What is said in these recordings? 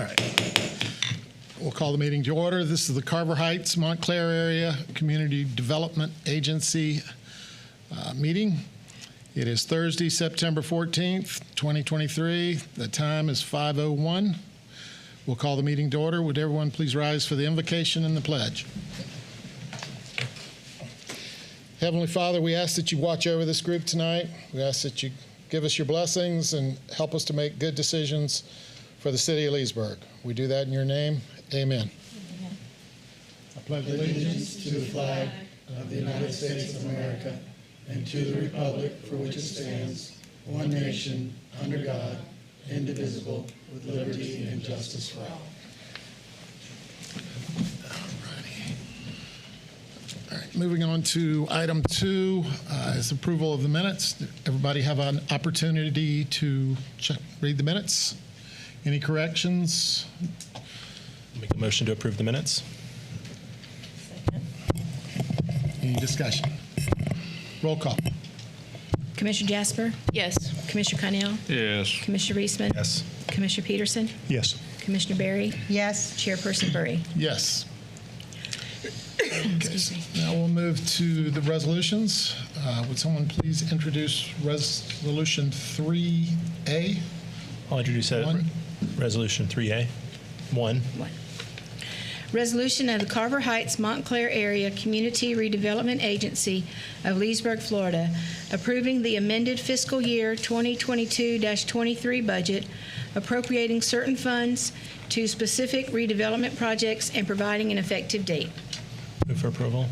All right. We'll call the meeting to order. This is the Carver Heights, Montclair Area Community Development Agency meeting. It is Thursday, September 14th, 2023. The time is 5:01. We'll call the meeting to order. Would everyone please rise for the invocation and the pledge? Heavenly Father, we ask that you watch over this group tonight. We ask that you give us your blessings and help us to make good decisions for the City of Leesburg. We do that in your name. Amen. Amen. I pledge allegiance to the flag of the United States of America and to the republic for which it stands, one nation, under God, indivisible, with liberty and justice for all. All right, moving on to item 2 is approval of the minutes. Everybody have an opportunity to read the minutes? Any corrections? Make a motion to approve the minutes. Second. Any discussion? Roll call. Commissioner Jasper? Yes. Commissioner Connell? Yes. Commissioner Reisman? Yes. Commissioner Peterson? Yes. Commissioner Berry? Yes. Chairperson Burry? Yes. Excuse me. Now we'll move to the resolutions. Would someone please introduce Resolution 3A? I'll introduce that. One. Resolution 3A. 1. Resolution of the Carver Heights, Montclair Area Community Redevelopment Agency of Leesburg, Florida, approving the amended fiscal year 2022-23 budget, appropriating certain funds to specific redevelopment projects and providing an effective date. Move for approval.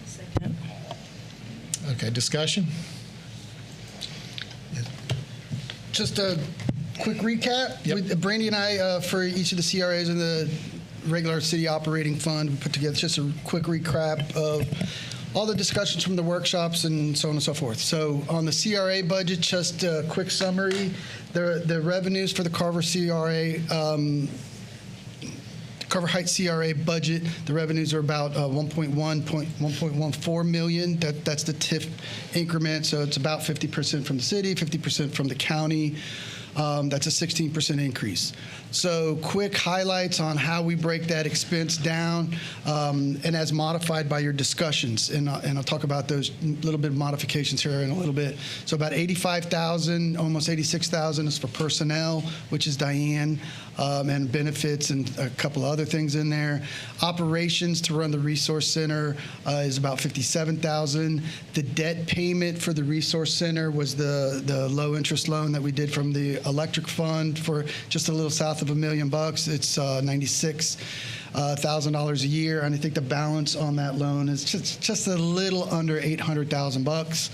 Second. Okay, discussion? Just a quick recap. Yep. Brandy and I, for each of the CRAs in the regular city operating fund, we put together just a quick recap of all the discussions from the workshops and so on and so forth. So on the CRA budget, just a quick summary. The revenues for the Carver Heights CRA budget, the revenues are about 1.14 million. That's the TIF increment. So it's about 50% from the city, 50% from the county. That's a 16% increase. So quick highlights on how we break that expense down and as modified by your discussions. And I'll talk about those little bit of modifications here in a little bit. So about 85,000, almost 86,000 is for personnel, which is Diane, and benefits and a couple of other things in there. Operations to run the resource center is about 57,000. The debt payment for the resource center was the low interest loan that we did from the electric fund for just a little south of $1 million. It's $96,000 a year, and I think the balance on that loan is just a little under $800,000.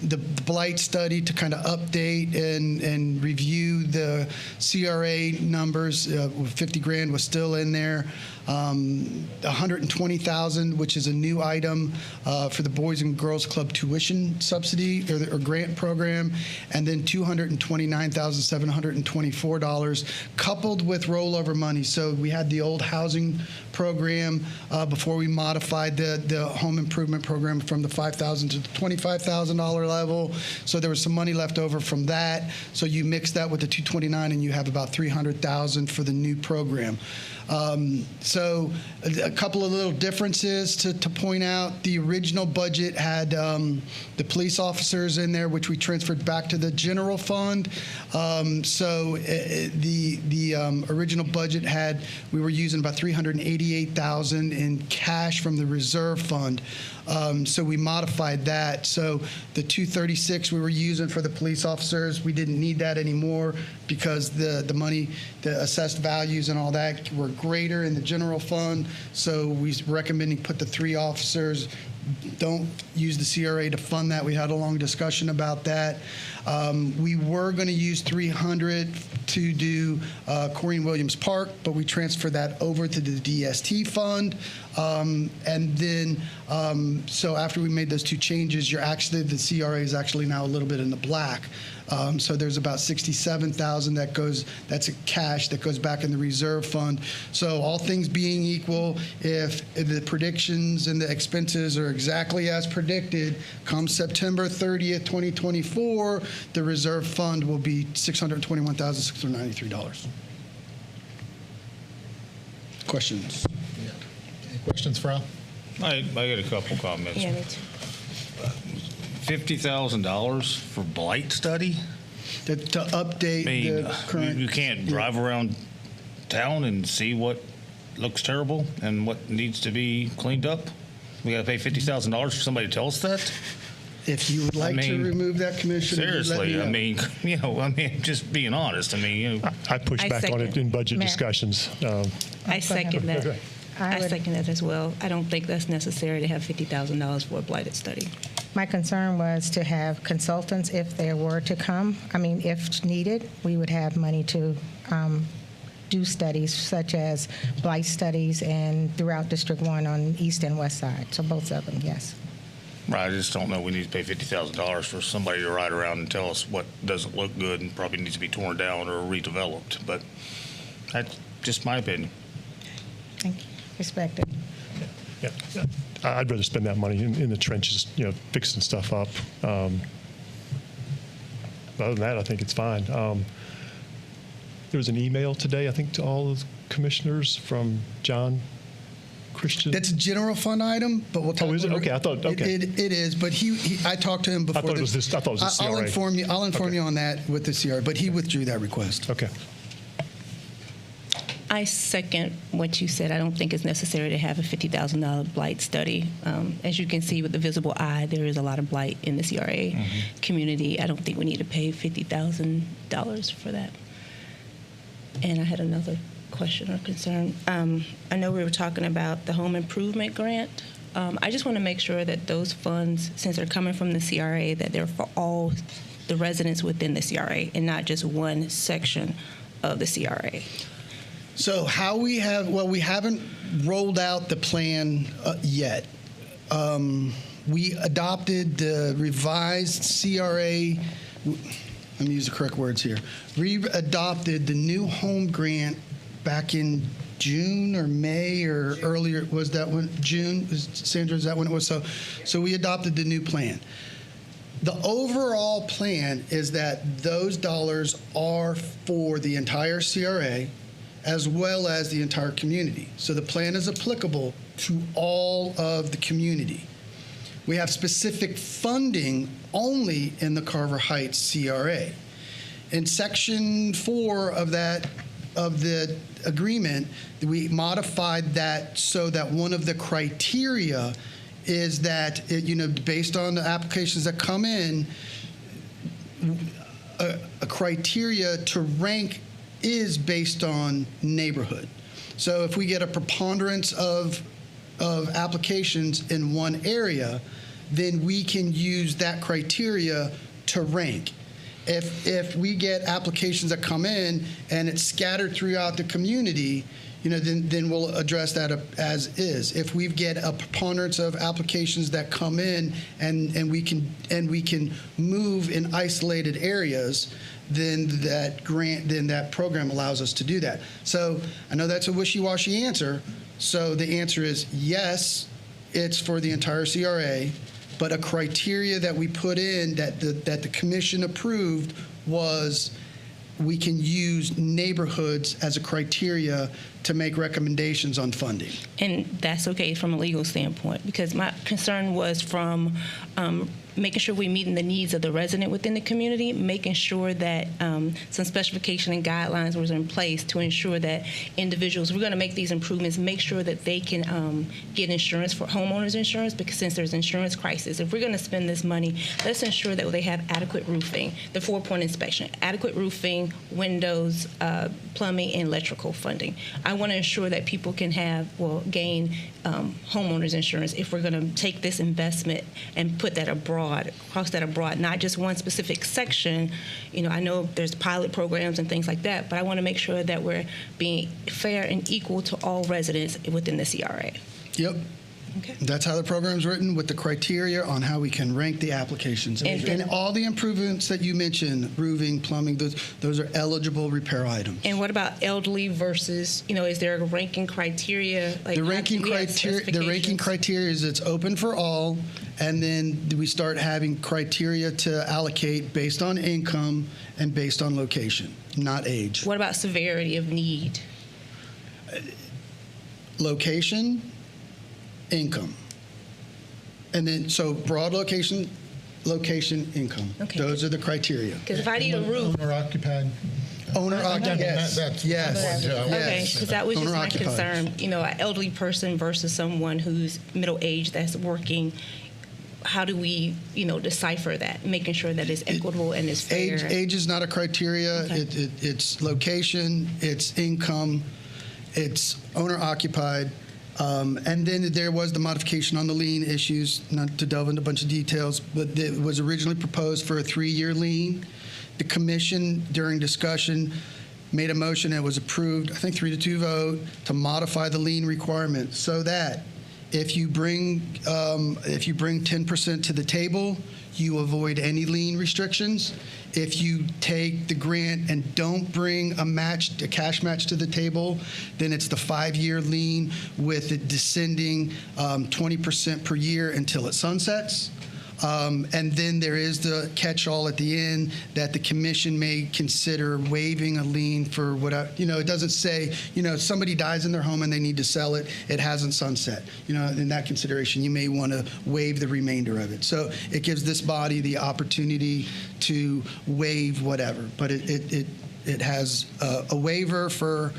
The blight study to kind of update and review the CRA numbers. 50 grand was still in there. 120,000, which is a new item for the Boys and Girls Club tuition subsidy or grant program, and then $229,724 coupled with rollover money. So we had the old housing program before we modified the home improvement program from the $5,000 to the $25,000 level. So there was some money left over from that. So you mix that with the 229 and you have about 300,000 for the new program. So a couple of little differences to point out. The original budget had the police officers in there, which we transferred back to the general fund. So the original budget we were using about $388,000 in cash from the reserve fund. So we modified that. So the 236 we were using for the police officers, we didn't need that anymore because the money, the assessed values and all that were greater in the general fund. So we recommending put the 3 officers. Don't use the CRA to fund that. We had a long discussion about that. We were going to use 300 to do Corrine Williams Park, but we transferred that over to the DST fund. And then, so after we made those 2 changes, the CRA is actually now a little bit in the black. So there's about $67,000 that's a cash that goes back in the reserve fund. So all things being equal, if the predictions and the expenses are exactly as predicted, come September 30th, 2024, the reserve fund will be $621,693. questions? Any questions for Al? I got a couple comments. Yeah, me too. $50,000 for blight study? To update I mean, the current. you can't drive around town and see what looks terrible and what needs to be cleaned up? We got to pay $50,000 for somebody to tell us that? If you would like to mean, remove that, Commissioner, you let me Seriously, know. I mean, just being honest. I mean, I pushed I back on it second. in budget Mayor. discussions. I second that. Okay. I would- second that as well. I don't think that's necessary to have $50,000 for a blighted study. My concern was to have consultants if there were to come. I mean, if needed, we would have money to do studies such as blight studies and throughout District 1 on east and west side. So both of them, yes. I just don't know. We need to pay $50,000 for somebody to ride around and tell us what doesn't look good and probably needs to be torn down or redeveloped. But that's just my opinion. Thank you. Respected. Yeah. I'd rather spend that money in the trenches, fixing stuff up. Other than that, I think it's fine. There was an email today, I think, to all the commissioners from John Christian. That's a general fund item, but we'll talk. Oh, is it? Okay, I thought- okay. It is, but I talked to him before. I thought it was this. I thought it was the I'll CRA. inform Okay. you on that with the CRA, but he withdrew that request. Okay. I second what you said. I don't think it's necessary to have a $50,000 blight study. As you can see with the visible eye, there is a lot of blight in the CRA community. I don't think we need to pay $50,000 for that. And I had another question or concern. I know we were talking about the home improvement grant. I just want to make sure that those funds, since they're coming from the CRA, that they're for all the residents within the CRA and not just one section of the CRA. So how we haven't rolled out the plan yet. We adopted the revised CRA. Let me use the correct words here. We adopted the new home grant back in June or May or earlier. Was that when June? Sandra, is that when it was? So we adopted the new plan. The overall plan is that those dollars are for the entire CRA as well as the entire community. So the plan is applicable to all of the community. We have specific funding only in the Carver Heights CRA. In Section 4 of the agreement, we modified that so that one of the criteria is that, based on the applications that come in, a criteria to rank is based on neighborhood. So if we get a preponderance of applications in one area, then we can use that criteria to rank. If we get applications that come in and it's scattered throughout the community, then we'll address that as is. If we get a preponderance of applications that come in and we can move in isolated areas, then that program allows us to do that. So I know that's a wishy-washy answer. So the answer is yes, it's for the entire CRA, but a criteria that we put in that the commission approved was we can use neighborhoods as a criteria to make recommendations on funding. And that's okay from a legal standpoint, because my concern was from making sure we're meeting the needs of the resident within the community, making sure that some specification and guidelines was in place to ensure that individuals, we're going to make these improvements, make sure that they can get insurance for homeowners insurance, because since there's insurance crisis, if we're going to spend this money, let's ensure that they have adequate roofing, the 4-point inspection, adequate roofing, windows, plumbing, and electrical funding. I want to ensure that people can gain homeowners insurance if we're going to take this investment and put that across that abroad, not just one specific section. I know there's pilot programs and things like that, but I want to make sure that we're being fair and equal to all residents within the CRA. Yep. Okay. That's how the program's written, with the criteria on how we can rank the applications. And all the improvements that you mentioned, roofing, plumbing, those are eligible repair items. And what about elderly versus, is there a ranking criteria? The ranking criteria is it's open for all, and then we start having criteria to allocate based on income and based on location, not age. What about severity of need? location, income. And then, so broad location, income. Okay. Those are the criteria. Because if I need a roof, Owner occupied. Owner occupied, yes, That's yes, important, yeah. okay, yes. because that was just my Owner-occupied. concern. You know, an elderly person versus someone who's middle aged that's working. How do we, decipher that, making sure that it's equitable and it's fair? Age is not a criteria. Okay. It's location, it's income, it's owner occupied. And then there was the modification on the lien issues, not to delve into a bunch of details, but it was originally proposed for a 3-year lien. The commission, during discussion, made a motion that was approved, I think 3-2 vote, to modify the lien requirement so that if you bring 10% to the table, you avoid any lien restrictions. If you take the grant and don't bring a cash match to the table, then it's the 5-year lien with it descending 20% per year until it sunsets. And then there is the catch-all at the end that the commission may consider waiving a lien for whatever, it doesn't say, somebody dies in their home and they need to sell it, it hasn't sunset. In that consideration, you may want to waive the remainder of it. So it gives this body the opportunity to waive whatever, but it has a waiver for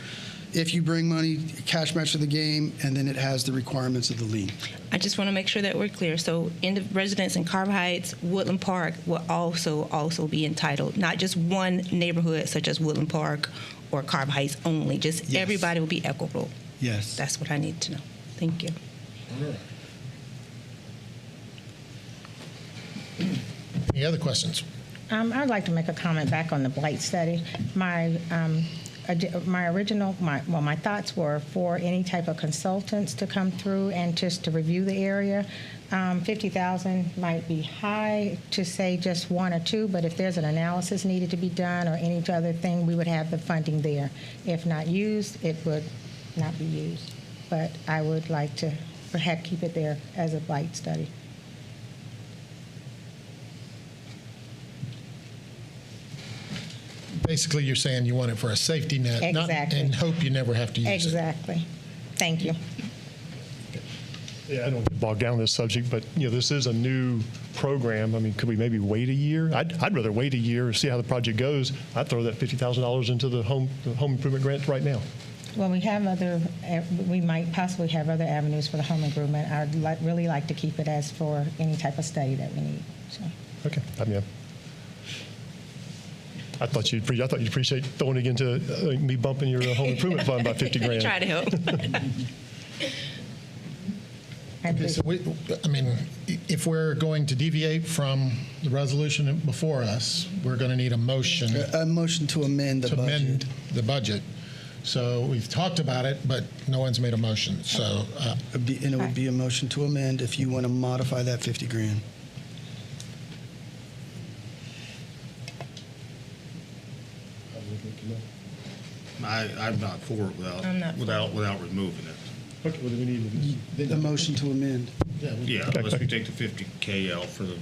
if you bring money, cash match to the game, and then it has the requirements of the lien. I just want to make sure that we're clear. So residents in Carver Heights, Woodland Park will also be entitled, not just one neighborhood such as Woodland Park or Carver Heights only, just Yes. everybody will be equitable. Yes. That's what I need to know. Thank you. Any other questions? I'd like to make a comment back on the blight study. My thoughts were for any type of consultants to come through and just to review the area. 50,000 might be high to say just 1 or 2, but if there's an analysis needed to be done or any other thing, we would have the funding there. If not used, it would not be used. But I would like to perhaps keep it there as a blight study. Basically, you're saying you want it for a safety net, not Exactly. and hope you never have to use it. Exactly. Thank you. Yeah, I don't get bogged down in this subject, but this is a new program. I mean, could we maybe wait a year? I'd rather wait a year and see how the project goes. I'd throw that $50,000 into the home improvement grant right now. Well, we might possibly have other avenues for the home improvement. I'd really like to keep it as for any type of study that we need. So. Okay. I thought you'd appreciate throwing it into me bumping your home improvement fund by 50 grand. Try to help. Okay, so if we're going to deviate from the resolution before us, we're going to need a motion A motion to amend the to budget. amend the budget. So we've talked about it, but no one's made a motion. So And it would be a motion to amend if you want to modify that 50 grand. I'm not for it I'm not for without removing it. Okay, well, then we need The motion to amend. Yeah, unless we take the 50K out for the.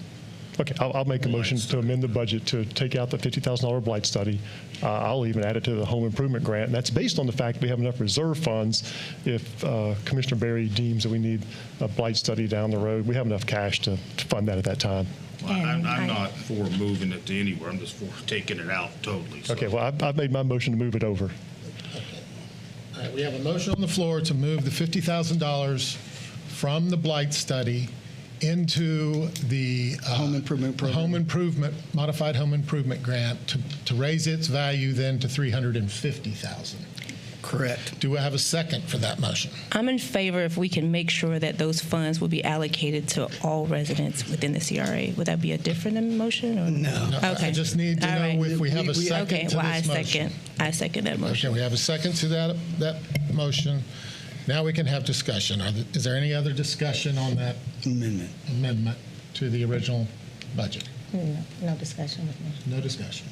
Okay, I'll make a motion to amend the budget to take out the $50,000 blight study. I'll even add it to the home improvement grant. And that's based on the fact we have enough reserve funds. If Commissioner Berry deems that we need a blight study down the road, we have enough cash to fund that at that time. Well, I'm not for moving it to anywhere. I'm just for taking it out totally. So. Okay, well, I've made my motion to move it over. all right, we have a motion on the floor to move the $50,000 from the blight study into the Home improvement program. modified home improvement grant to raise its value then to $350,000. Correct. Do I have a second for that motion? I'm in favor if we can make sure that those funds will be allocated to all residents within the CRA. Would that be a different motion? Or? No. No, Okay. I just need to All know right. if we have a second Okay, to well, this motion. I second that motion. Okay, we have a second to that motion. Now we can have discussion. Is there any other discussion on that Amendment. amendment to the original budget? No discussion with me. No discussion.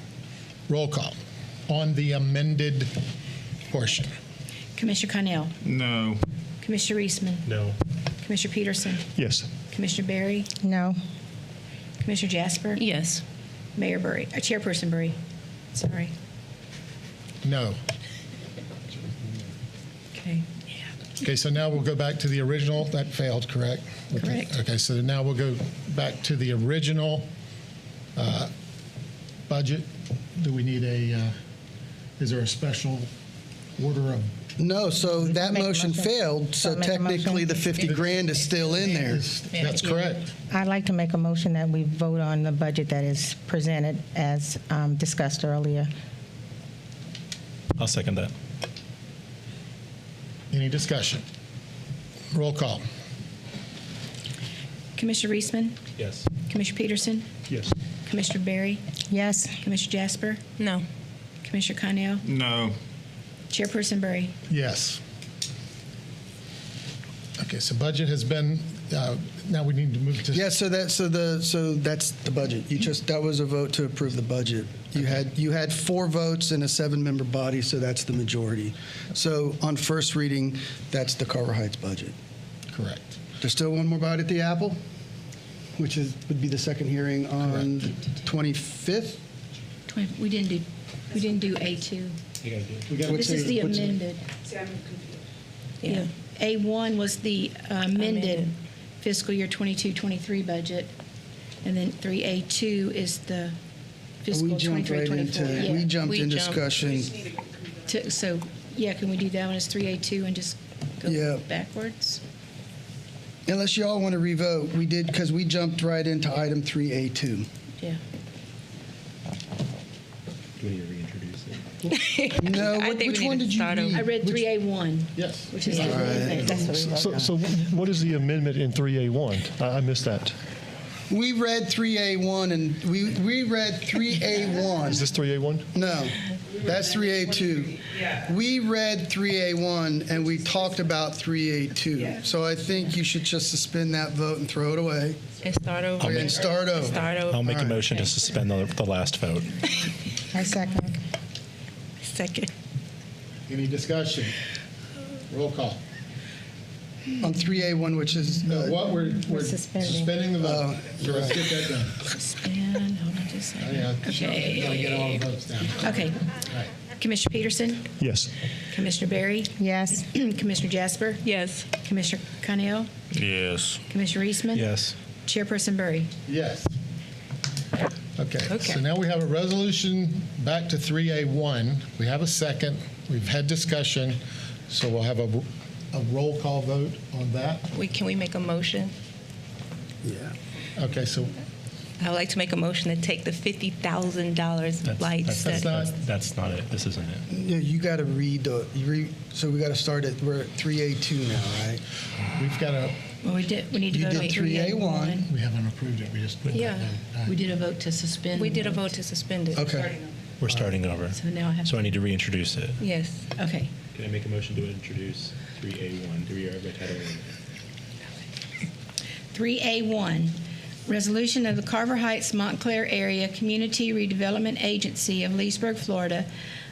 Roll call on the amended portion. Commissioner Connell, No. Commissioner Reisman, No. Commissioner Peterson, Yes. Commissioner Berry, No. Commissioner Jasper, Yes. Mayor Burry, Chairperson Burry. Sorry. No. Okay. Okay, so now we'll go back to the original. That failed, correct? Correct. Okay, so now we'll go back to the original budget. Do we need is there a special order of? No, so that Make a motion motion. failed, so Make a technically motion. the 50 grand is still in there. That's correct. I'd like to make a motion that we vote on the budget that is presented as discussed earlier. I'll second that. Any discussion? Roll call. Commissioner Reisman? Yes. Commissioner Peterson? Yes. Commissioner Berry? Yes. Commissioner Jasper? No. Commissioner Connell? No. Chairperson Berry? Yes. Okay, so budget has been, now we need to move to. Yeah, so that's the budget. That was a vote to approve the budget. You had 4 votes in a 7-member body, so that's the majority. So on first reading, that's the Carver Heights budget. Correct. There's still one more bite at the apple, which would be the second hearing on 25th. We didn't do A2. This is the what's- amended. Yeah. A1 was the amended Amended. fiscal year 22-23 budget, and then 3A2 is the fiscal We jumped right 23-24. into, we jumped We in jumped. discussion. So, yeah, can we do that one as 3A2 and just go Yeah. backwards? Unless y'all want to revote, we did, because we jumped right into item 3A2. Yeah. Do we need to reintroduce it? No, I think we which need one to did you start over. read? I read 3A1, Yes. which is the All right. amendment. That's what we voted on. So what is the amendment in 3A1? I missed that. We read 3A1 and we read 3A1. Is this 3A1? No, that's 3A2. We read 3A1 and we talked about 3A2. So I think you should just suspend that vote and throw it away And start over. and start over. Start over. I'll make a All right. motion to suspend the last vote. I second. Second. Any discussion? Roll call. On 3A1, which is, What we're Suspending. suspending the vote. So let's right. get that done. Suspend, hold on just a Oh, second. yeah. Gotta get all the Okay. votes down. Okay. Right. Commissioner Peterson? Yes. Commissioner Berry? Yes. Commissioner Jasper? Yes. Commissioner Connell? Yes. Commissioner Reisman? Yes. Chairperson Berry? Yes. Okay, Okay. so now we have a resolution back to 3A1. We have a second. We've had discussion, so we'll have a roll call vote on that. Can we make a motion? yeah. Okay, so I would like to make a motion to take the $50,000 light study. That's not it. This isn't it. Yeah, you got to read so we got to start we're at 3A2 now, right? we've got Well, we need to You vote on did 3A1. we haven't approved it, we just. Yeah. We did a vote to suspend. We did a vote to suspend it. Okay. We're starting over. So now I have. So I need to reintroduce it. Yes. Okay. Can I make a motion to introduce 3A1 to read by title only? 3A1, resolution of the Carver Heights Montclair Area Community Redevelopment Agency of Leesburg, Florida,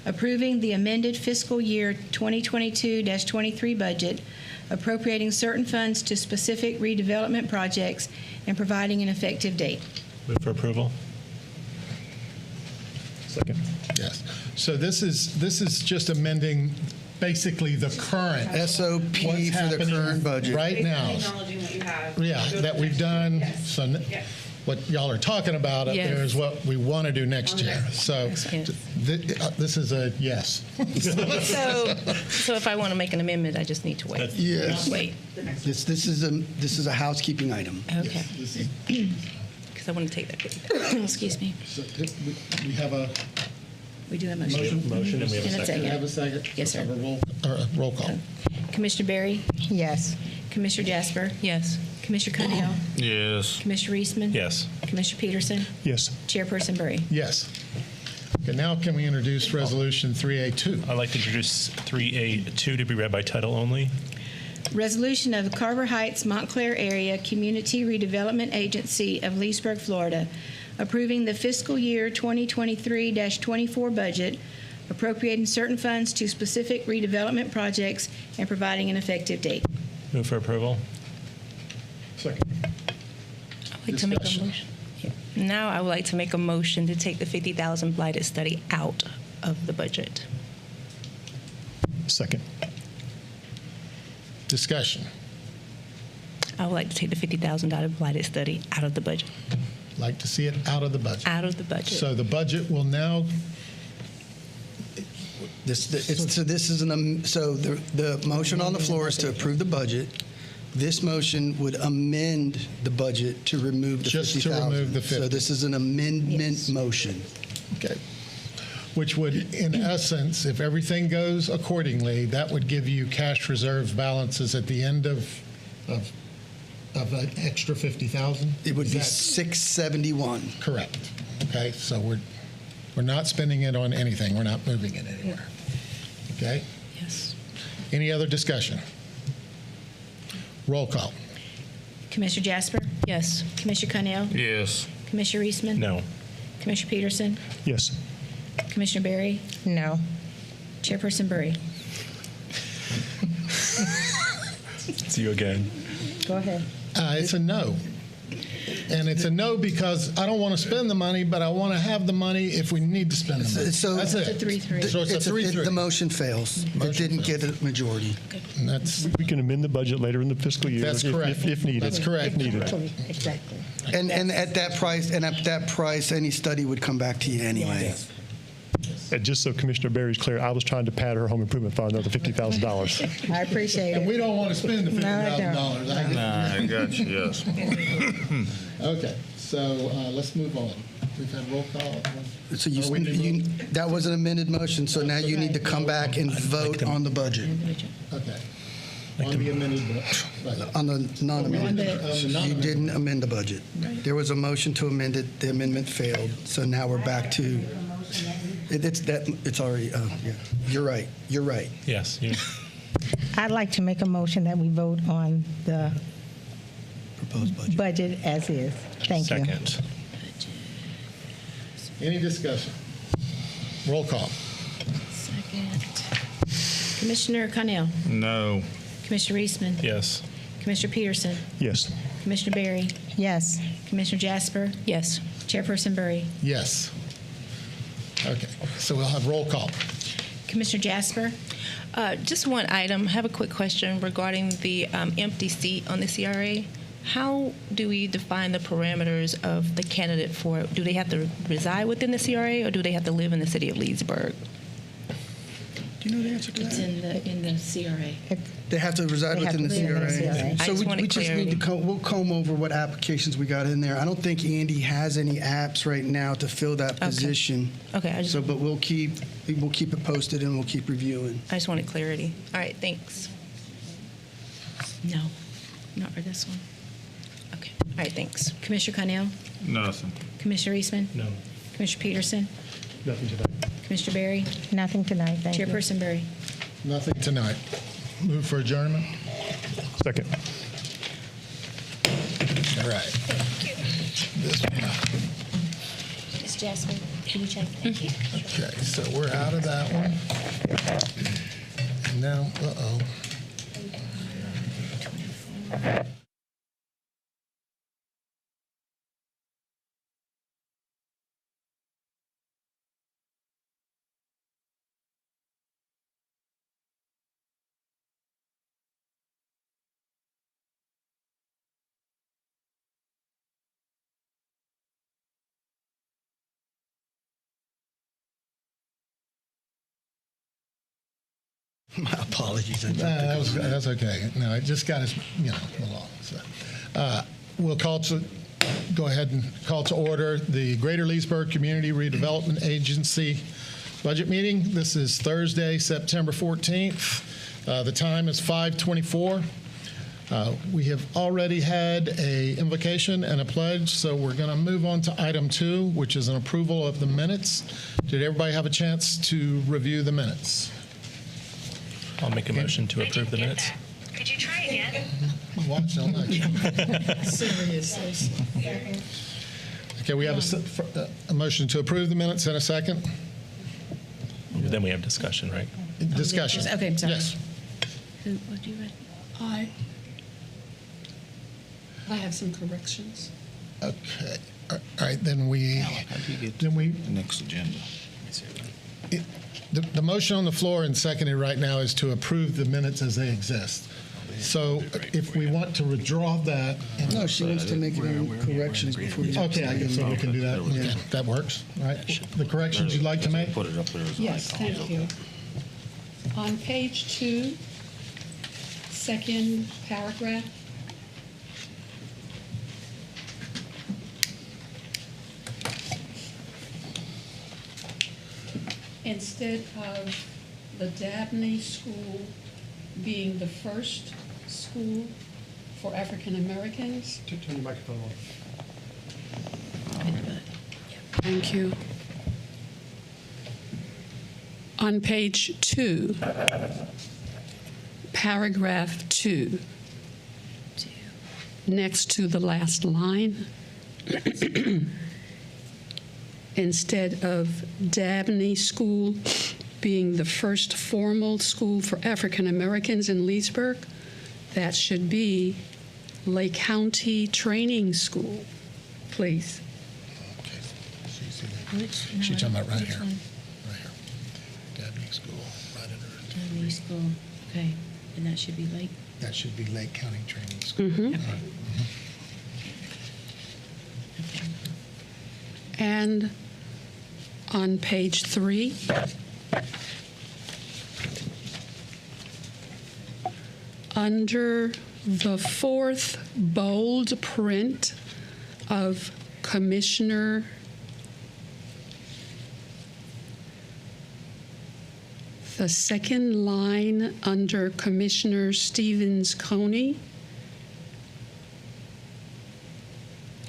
approving the amended fiscal year 2022-23 budget, appropriating certain funds to specific redevelopment projects, and providing an effective date. Move for approval. Second. Yes. So this is just amending basically the current. SOP what's for the happening current budget. Right now. Acknowledging what you have. Yeah, that we've done. So what y'all are talking about up there is what we want to do next year. So Yes. this is a yes. So if I want to make an amendment, I just need to wait. Yes. Wait. This is a housekeeping item. Okay. Because I want to take that $50,000. Excuse me. So we have a We do have a motion. Motion and we have And a a second. we have a second. Yes, sir. Have a roll call. Commissioner Berry? Yes. Commissioner Jasper? Yes. Commissioner Connell? Yes. Commissioner Reisman? Yes. Commissioner Peterson? Yes. Chairperson Berry? Yes. Okay, now can we introduce Resolution 3A2? I'd like to introduce 3A2 to be read by title only. Resolution of the Carver Heights Montclair Area Community Redevelopment Agency of Leesburg, Florida, approving the fiscal year 2023-24 budget, appropriating certain funds to specific redevelopment projects, and providing an effective date. Move for approval. Second. I'd like to make a Discussion. motion. Yeah. Now I would like to make a motion to take the 50,000 blighted study out of the budget. Second. Discussion. I would like to take the $50,000 blighted study out of the budget. Like to see it out of the budget. Out of the budget. So the budget will now, The motion on the floor is to approve the budget. This motion would amend the budget to remove the Just to 50,000. remove the 50. So this is an amendment Yes. motion. okay, which would, in essence, if everything goes accordingly, that would give you cash reserve balances at the end of an extra 50,000? It would Is be that 671. correct? Okay, so we're not spending it on anything. We're not moving it anywhere. Okay? Yes. Any other discussion? Roll call. Commissioner Jasper? Yes. Commissioner Cunnell? Yes. Commissioner Eastman? No. Commissioner Peterson? Yes. Commissioner Berry? No. Chairperson Burry? See you again. Go ahead. It's a no. And it's a no because I don't want to spend the money, but I want to have the money if we need to spend the money. So- That's it. It's a 3-3. So it's a 3-3. The motion fails. It Motion didn't get a majority. And that's We can amend the budget later in the fiscal year. That's if- correct. If needed. That's correct. If needed. Exactly. And at that price, any study would come back to you anyway. And just so Commissioner Berry's clear, I was trying to pad her home improvement fund another $50,000. I appreciate And it. we don't want to spend the No, I $50,000. I get it. I got you, yes. Okay, so let's move on. We've had roll call. So Oh, we did that was an amended motion, so now you need to come back and vote on the budget, Okay. On the amended budget. on the non-amended. On the You non-amended. didn't amend the budget. There was a motion to amend it, the amendment failed, so now we're back to, it's already, yeah, you're right, Yes. You, I'd like to make a motion that we vote on the proposed budget. budget as is. Thank you. second. Any discussion? Roll call. Second. Commissioner Cunnell? No. Commissioner Eastman? Yes. Commissioner Peterson? Yes. Commissioner Berry? Yes. Commissioner Jasper? Yes. Chairperson Burry? Yes. Okay, so we'll have roll call. Commissioner Jasper? Just one item. I have a quick question regarding the empty seat on the CRA. How do we define the parameters of the candidate for it? Do they have to reside within the CRA or do they have to live in the city of Leesburg? Do you know the answer to It's that? in the CRA. They have to reside They have within the to live in the CRA. CRA. I So just we wanted just need to, clarity. we'll comb over what applications we got in there. I don't think Andy has any apps right now to fill that Okay. position. Okay, So, but we'll keep it posted and we'll keep reviewing. I just wanted clarity. All right, thanks. No, not for this one. Okay, all right, thanks. Commissioner Cunnell? Nothing. Commissioner Eastman? No. Commissioner Peterson? Nothing today. Commissioner Berry? Nothing tonight. Thank you. Chairperson Burry? Nothing tonight. Move for adjournment. Second. All right. This one. Ms. Jasper, can you check? Thank you. Okay, so we're out of that one. And now, My apologies. that's okay. No, it just got us, along. So, we'll go ahead and call to order the Greater Leesburg Community Redevelopment Agency budget meeting. This is Thursday, September 14th. The time is 5:24. We have already had a invocation and a pledge, so we're going to move on to item 2, which is an approval of the minutes. Did everybody have a chance to review the minutes? I'll make a motion to approve the minutes. Could you try again? Watch, don't let you. Okay, we have a motion to approve the minutes and a second. Then we have discussion, right? Discussion. Okay, I'm sorry. Yes. What do you read? I have some corrections. Okay. All right, then we, The next agenda. the motion on the floor and seconded right now is to approve the minutes as they exist. So if we want to withdraw that, No, she wants to make any corrections before you. okay, I guess so we can do that. Okay, that works, all right? The corrections you'd like to make? Put it up there as an Yes, icon. thank you. On page 2, second paragraph, instead of the Dabney School being the first school for African Americans. Turn your microphone on. Thank you. On page 2, paragraph 2, next to the last line, instead of Dabney School being the first formal school for African Americans in Leesburg, that should be Lake County Training School, please. She's talking about right here. Right here. Dabney School, right under it. Dabney School, okay, and that should be Lake. That should be Lake County Training School. Mhm. All right. And on page 3, under the fourth bold print of Commissioner the second line under Commissioner Stevens-Coney,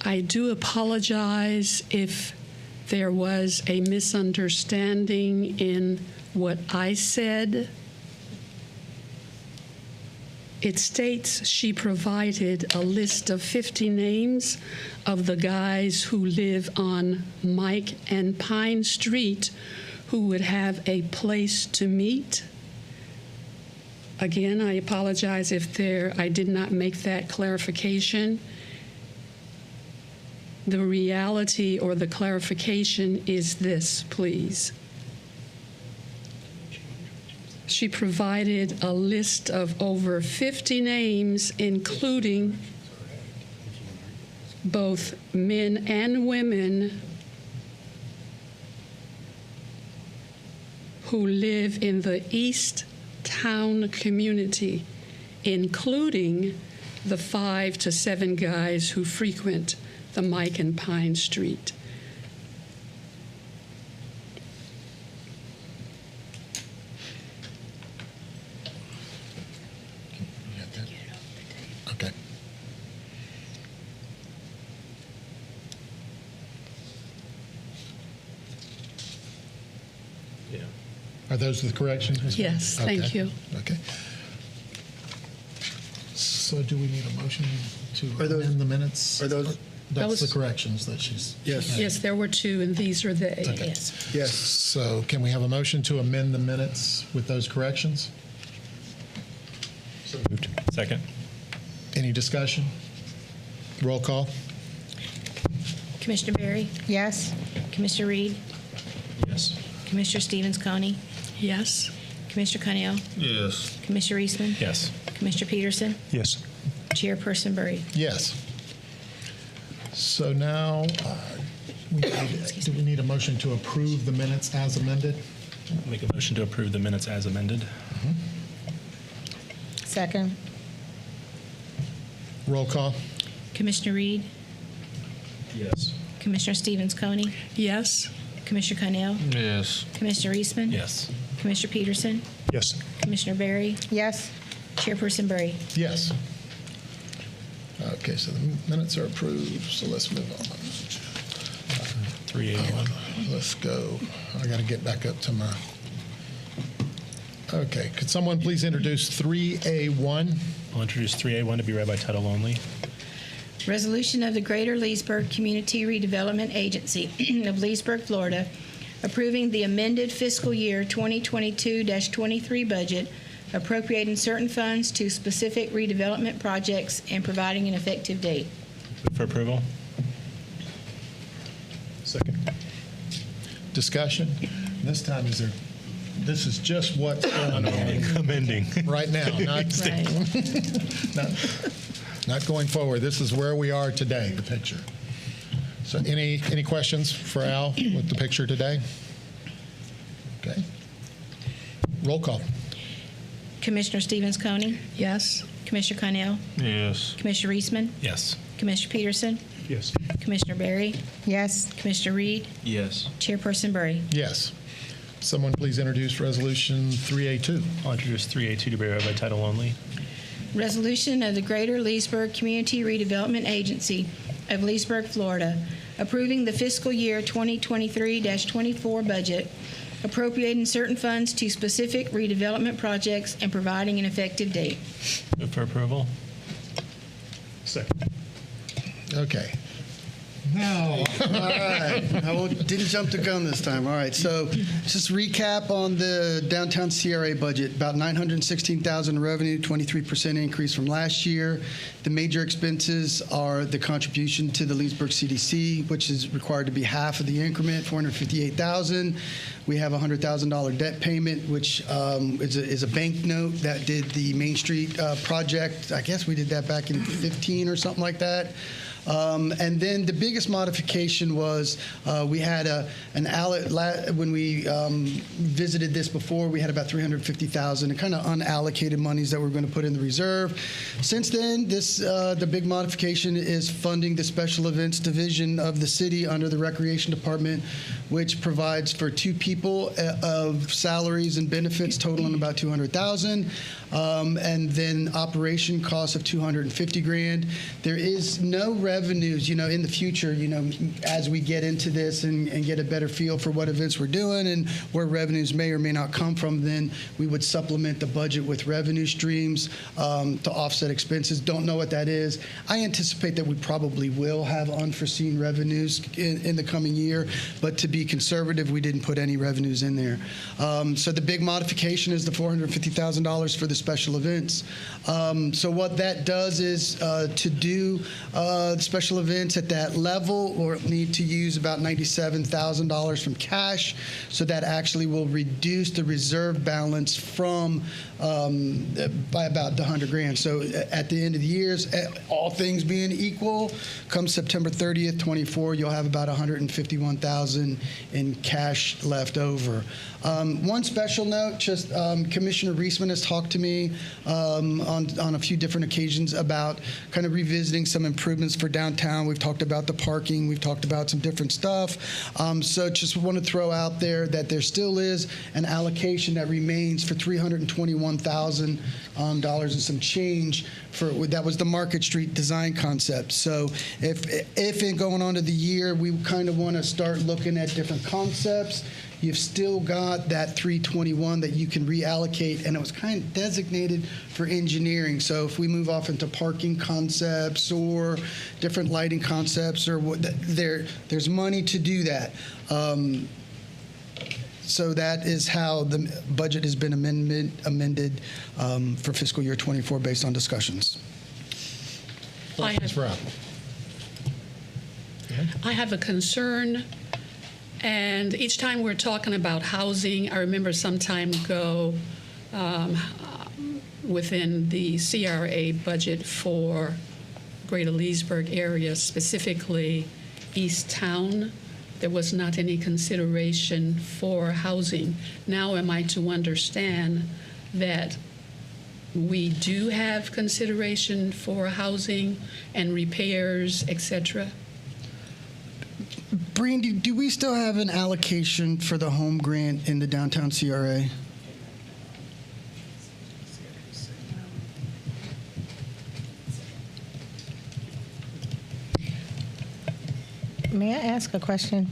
I do apologize if there was a misunderstanding in what I said. It states she provided a list of 50 names of the guys who live on Mike and Pine Street who would have a place to meet. Again, I apologize if I did not make that clarification. The reality or the clarification is this, please. She provided a list of over 50 names, including both men and women who live in the East Town community, including the 5 to 7 guys who frequent the Mike and Pine Street. You got that? Okay. Yeah. Are those the corrections? Ms. Moore? Yes, thank Okay. you. Okay. So do we need a motion to Are those- amend the minutes? are those- That's the Those- corrections that she's. Yes. Yes, there were 2, and these are they. Okay. Yes. Yes. So can we have a motion to amend the minutes with those corrections? So moved. Second. Any discussion? Roll call? Commissioner Berry? Yes? Commissioner Reed? Yes. Commissioner Stevens-Coney? Yes. Commissioner Cunnell? Yes. Commissioner Eastman? Yes. Commissioner Peterson? Yes. Chairperson Burry? Yes. So now, do we need a motion to approve the minutes as amended? Make a motion to approve the minutes as amended. Second? Roll call? Commissioner Reed? Yes. Commissioner Stevens-Coney? Yes. Commissioner Cunnell? Yes. Commissioner Eastman? Yes. Commissioner Peterson? Yes. Commissioner Berry? Yes? Chairperson Burry? Yes. Okay, so the minutes are approved, so let's move on. 3A1. Let's go. I got to get back up to my, okay, could someone please introduce 3A1? I'll introduce 3A1 to be read by title only. Resolution of the Greater Leesburg Community Redevelopment Agency of Leesburg, Florida, approving the amended fiscal year 2022-23 budget, appropriating certain funds to specific redevelopment projects and providing an effective date. Move for approval. Second. Discussion? This time, is there This is just what's going on Amending. right now, not going forward. This is where we are today, the picture. So any questions for Al with the picture today? Okay. Roll call. Commissioner Stevens-Coney, Yes. Commissioner Connell, Yes. Commissioner Reisman, Yes. Commissioner Peterson, Yes. Commissioner Barry, Yes. Commissioner Reed, Yes. Chairperson Burry. Yes. Someone please introduce Resolution 3A2. I'll introduce 3A2 to be read by title only. Resolution of the Greater Leesburg Community Redevelopment Agency of Leesburg, Florida, approving the fiscal year 2023-24 budget, appropriating certain funds to specific redevelopment projects, and providing an effective date. Move for approval. Second. Okay. All right. Didn't jump the gun this time. All right. So just recap on the downtown CRA budget. About $916,000 in revenue, 23% increase from last year. The major expenses are the contribution to the Leesburg CDC, which is required to be half of the increment, $458,000. We have a $100,000 debt payment, which is a bank note that did the Main Street project. I guess we did that back in 15 or something like that. And then the biggest modification was we had when we visited this before, we had about $350,000 in kind of unallocated monies that we're going to put in the reserve. Since then, the big modification is funding the special events division of the city under the Recreation Department, which provides for 2 people of salaries and benefits totaling about $200,000, and then operation costs of $250,000. There is no revenues, in the future, as we get into this and get a better feel for what events we're doing and where revenues may or may not come from, then we would supplement the budget with revenue streams to offset expenses. Don't know what that is. I anticipate that we probably will have unforeseen revenues in the coming year, but to be conservative, we didn't put any revenues in there. So the big modification is the $450,000 for the special events. So what that does is to do special events at that level, we'll need to use about $97,000 from cash. So that actually will reduce the reserve balance from by about $100,000. So at the end of the years, all things being equal, come September 30th, 24, you'll have about $151,000 in cash left over. One special note, just Commissioner Reisman has talked to me on a few different occasions about kind of revisiting some improvements for downtown. We've talked about the parking. We've talked about some different stuff. So just want to throw out there that there still is an allocation that remains for $321,000 and some change that was the Market Street design concept. So if in going on to the year, we kind of want to start looking at different concepts. You've still got that 321 that you can reallocate, and it was kind of designated for engineering. So if we move off into parking concepts or different lighting concepts, or there's money to do that. So that is how the budget has been amended for fiscal year 24 based on discussions. Questions for Al? I have a concern, and each time we're talking about housing, I remember some time ago within the CRA budget for Greater Leesburg area, specifically East Town, there was not any consideration for housing. Now am I to understand that we do have consideration for housing and repairs, et cetera? Brandy, do we still have an allocation for the home grant in the downtown CRA? May I ask a question?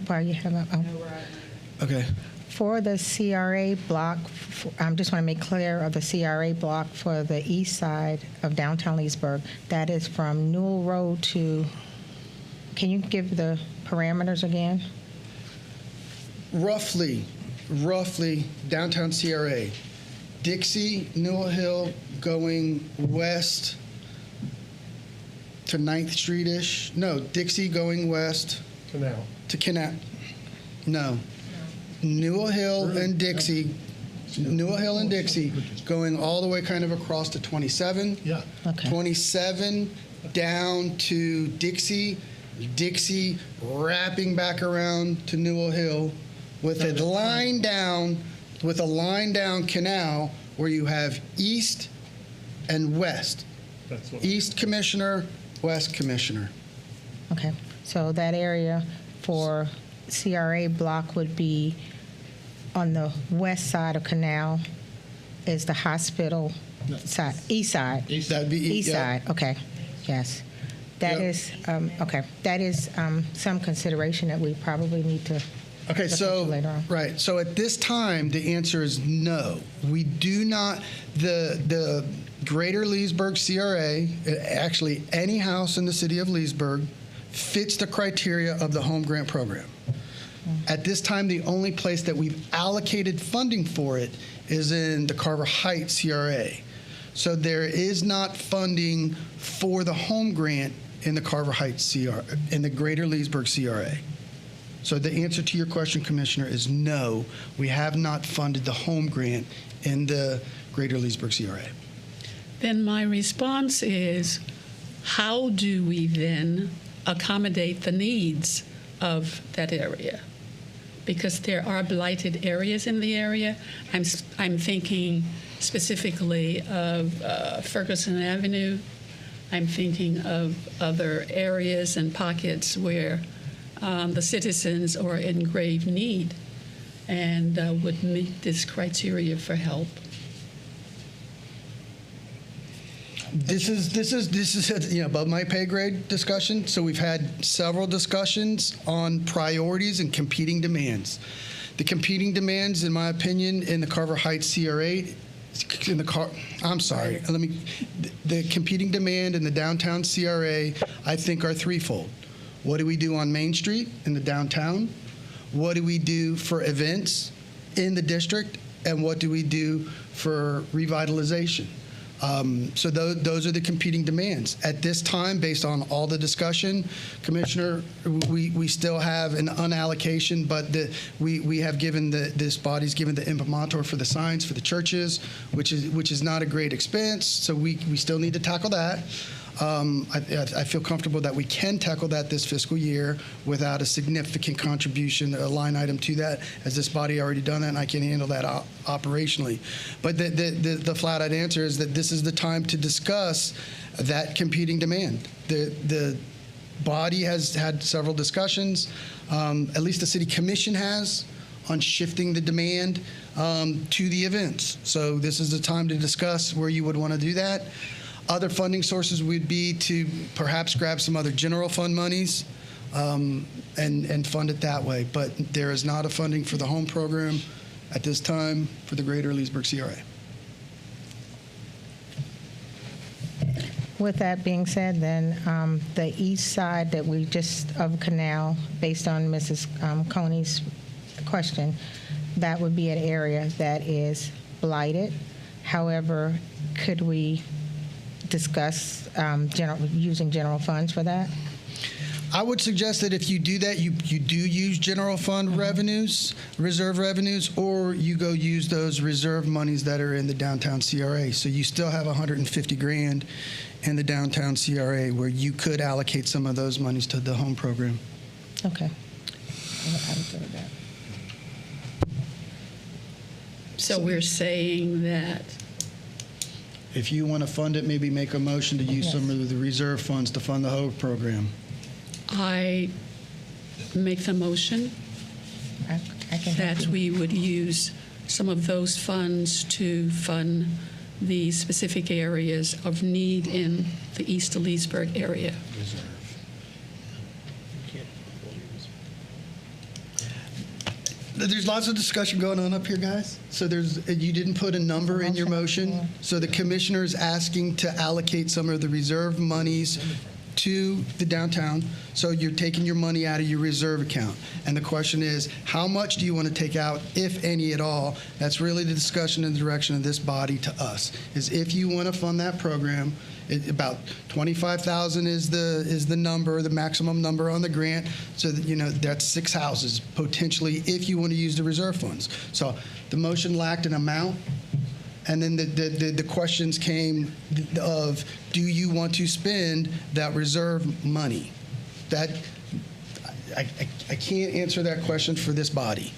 While you have Okay. For the CRA block, I just want to make clear of the CRA block for the east side of downtown Leesburg, that is from Newell Road to, can you give the parameters again? Roughly downtown CRA, Dixie, Newell Hill going west to 9th Street-ish. No, Dixie going west Canal. to Canal. No. Newell Hill and Dixie, going all the way kind of across to 27. Yeah. Okay. 27 down to Dixie, wrapping back around to Newell Hill with a line down canal where you have east and west. East Commissioner, West Commissioner. Okay, so that area for CRA block would be on the west side of Canal is the hospital side, east side. That'd be East yeah. side, okay, yes. That Yep. is, okay, that is some consideration that we probably need to Okay, look so into later on. right. So at this time, the answer is no. We do not. The Greater Leesburg CRA, actually any house in the city of Leesburg, fits the criteria of the home grant program. At this time, the only place that we've allocated funding for it is in the Carver Heights CRA. So there is not funding for the home grant in the Carver Heights CRA, in the Greater Leesburg CRA. So the answer to your question, Commissioner, is no. We have not funded the home grant in the Greater Leesburg CRA. Then my response is, how do we then accommodate the needs of that area? Because there are blighted areas in the area. I'm thinking specifically of Ferguson Avenue. I'm thinking of other areas and pockets where the citizens are in grave need and would meet this criteria for help. This is above my pay grade discussion. So we've had several discussions on priorities and competing demands. The competing demands, in my opinion, in the Carver Heights CRA, the competing demand in the downtown CRA, I think, are threefold. What do we do on Main Street in the downtown? What do we do for events in the district? And what do we do for revitalization? So those are the competing demands. At this time, based on all the discussion, Commissioner, we still have an unallocation, but we have given this body's given the imprimatur for the signs for the churches, which is not a great expense. So we still need to tackle that. I feel comfortable that we can tackle that this fiscal year without a significant contribution, a line item to that, as this body already done that, and I can handle that operationally. But the flat-out answer is that this is the time to discuss that competing demand. The body has had several discussions, at least the City Commission has, on shifting the demand to the events. So this is the time to discuss where you would want to do that. Other funding sources would be to perhaps grab some other general fund monies and fund it that way. But there is not a funding for the home program at this time for the Greater Leesburg CRA. With that being said, then the east side that we just of Canal, based on Mrs. Coney's question, that would be an area that is blighted. However, could we discuss using general funds for that? I would suggest that if you do that, you do use general fund revenues, reserve revenues, or you go use those reserve monies that are in the downtown CRA. So you still have $150,000 in the downtown CRA where you could allocate some of those monies to the home program. Okay. I would go with that. So we're saying that If you want to fund it, maybe make a motion to use some of the reserve funds to fund the home program. I make the motion I can help that you. we would use some of those funds to fund the specific areas of need in the East Leesburg area. There's lots of discussion going on up here, guys. So you didn't put a number in your motion. So the commissioner is asking to allocate some of the reserve monies to the downtown. So you're taking your money out of your reserve account. And the question is, how much do you want to take out, if any at all? That's really the discussion and direction of this body to us, is if you want to fund that program, about $25,000 is the number, the maximum number on the grant. So that, that's 6 houses potentially if you want to use the reserve funds. So the motion lacked an amount. And then the questions came of, do you want to spend that reserve money? That I can't answer that question for this body.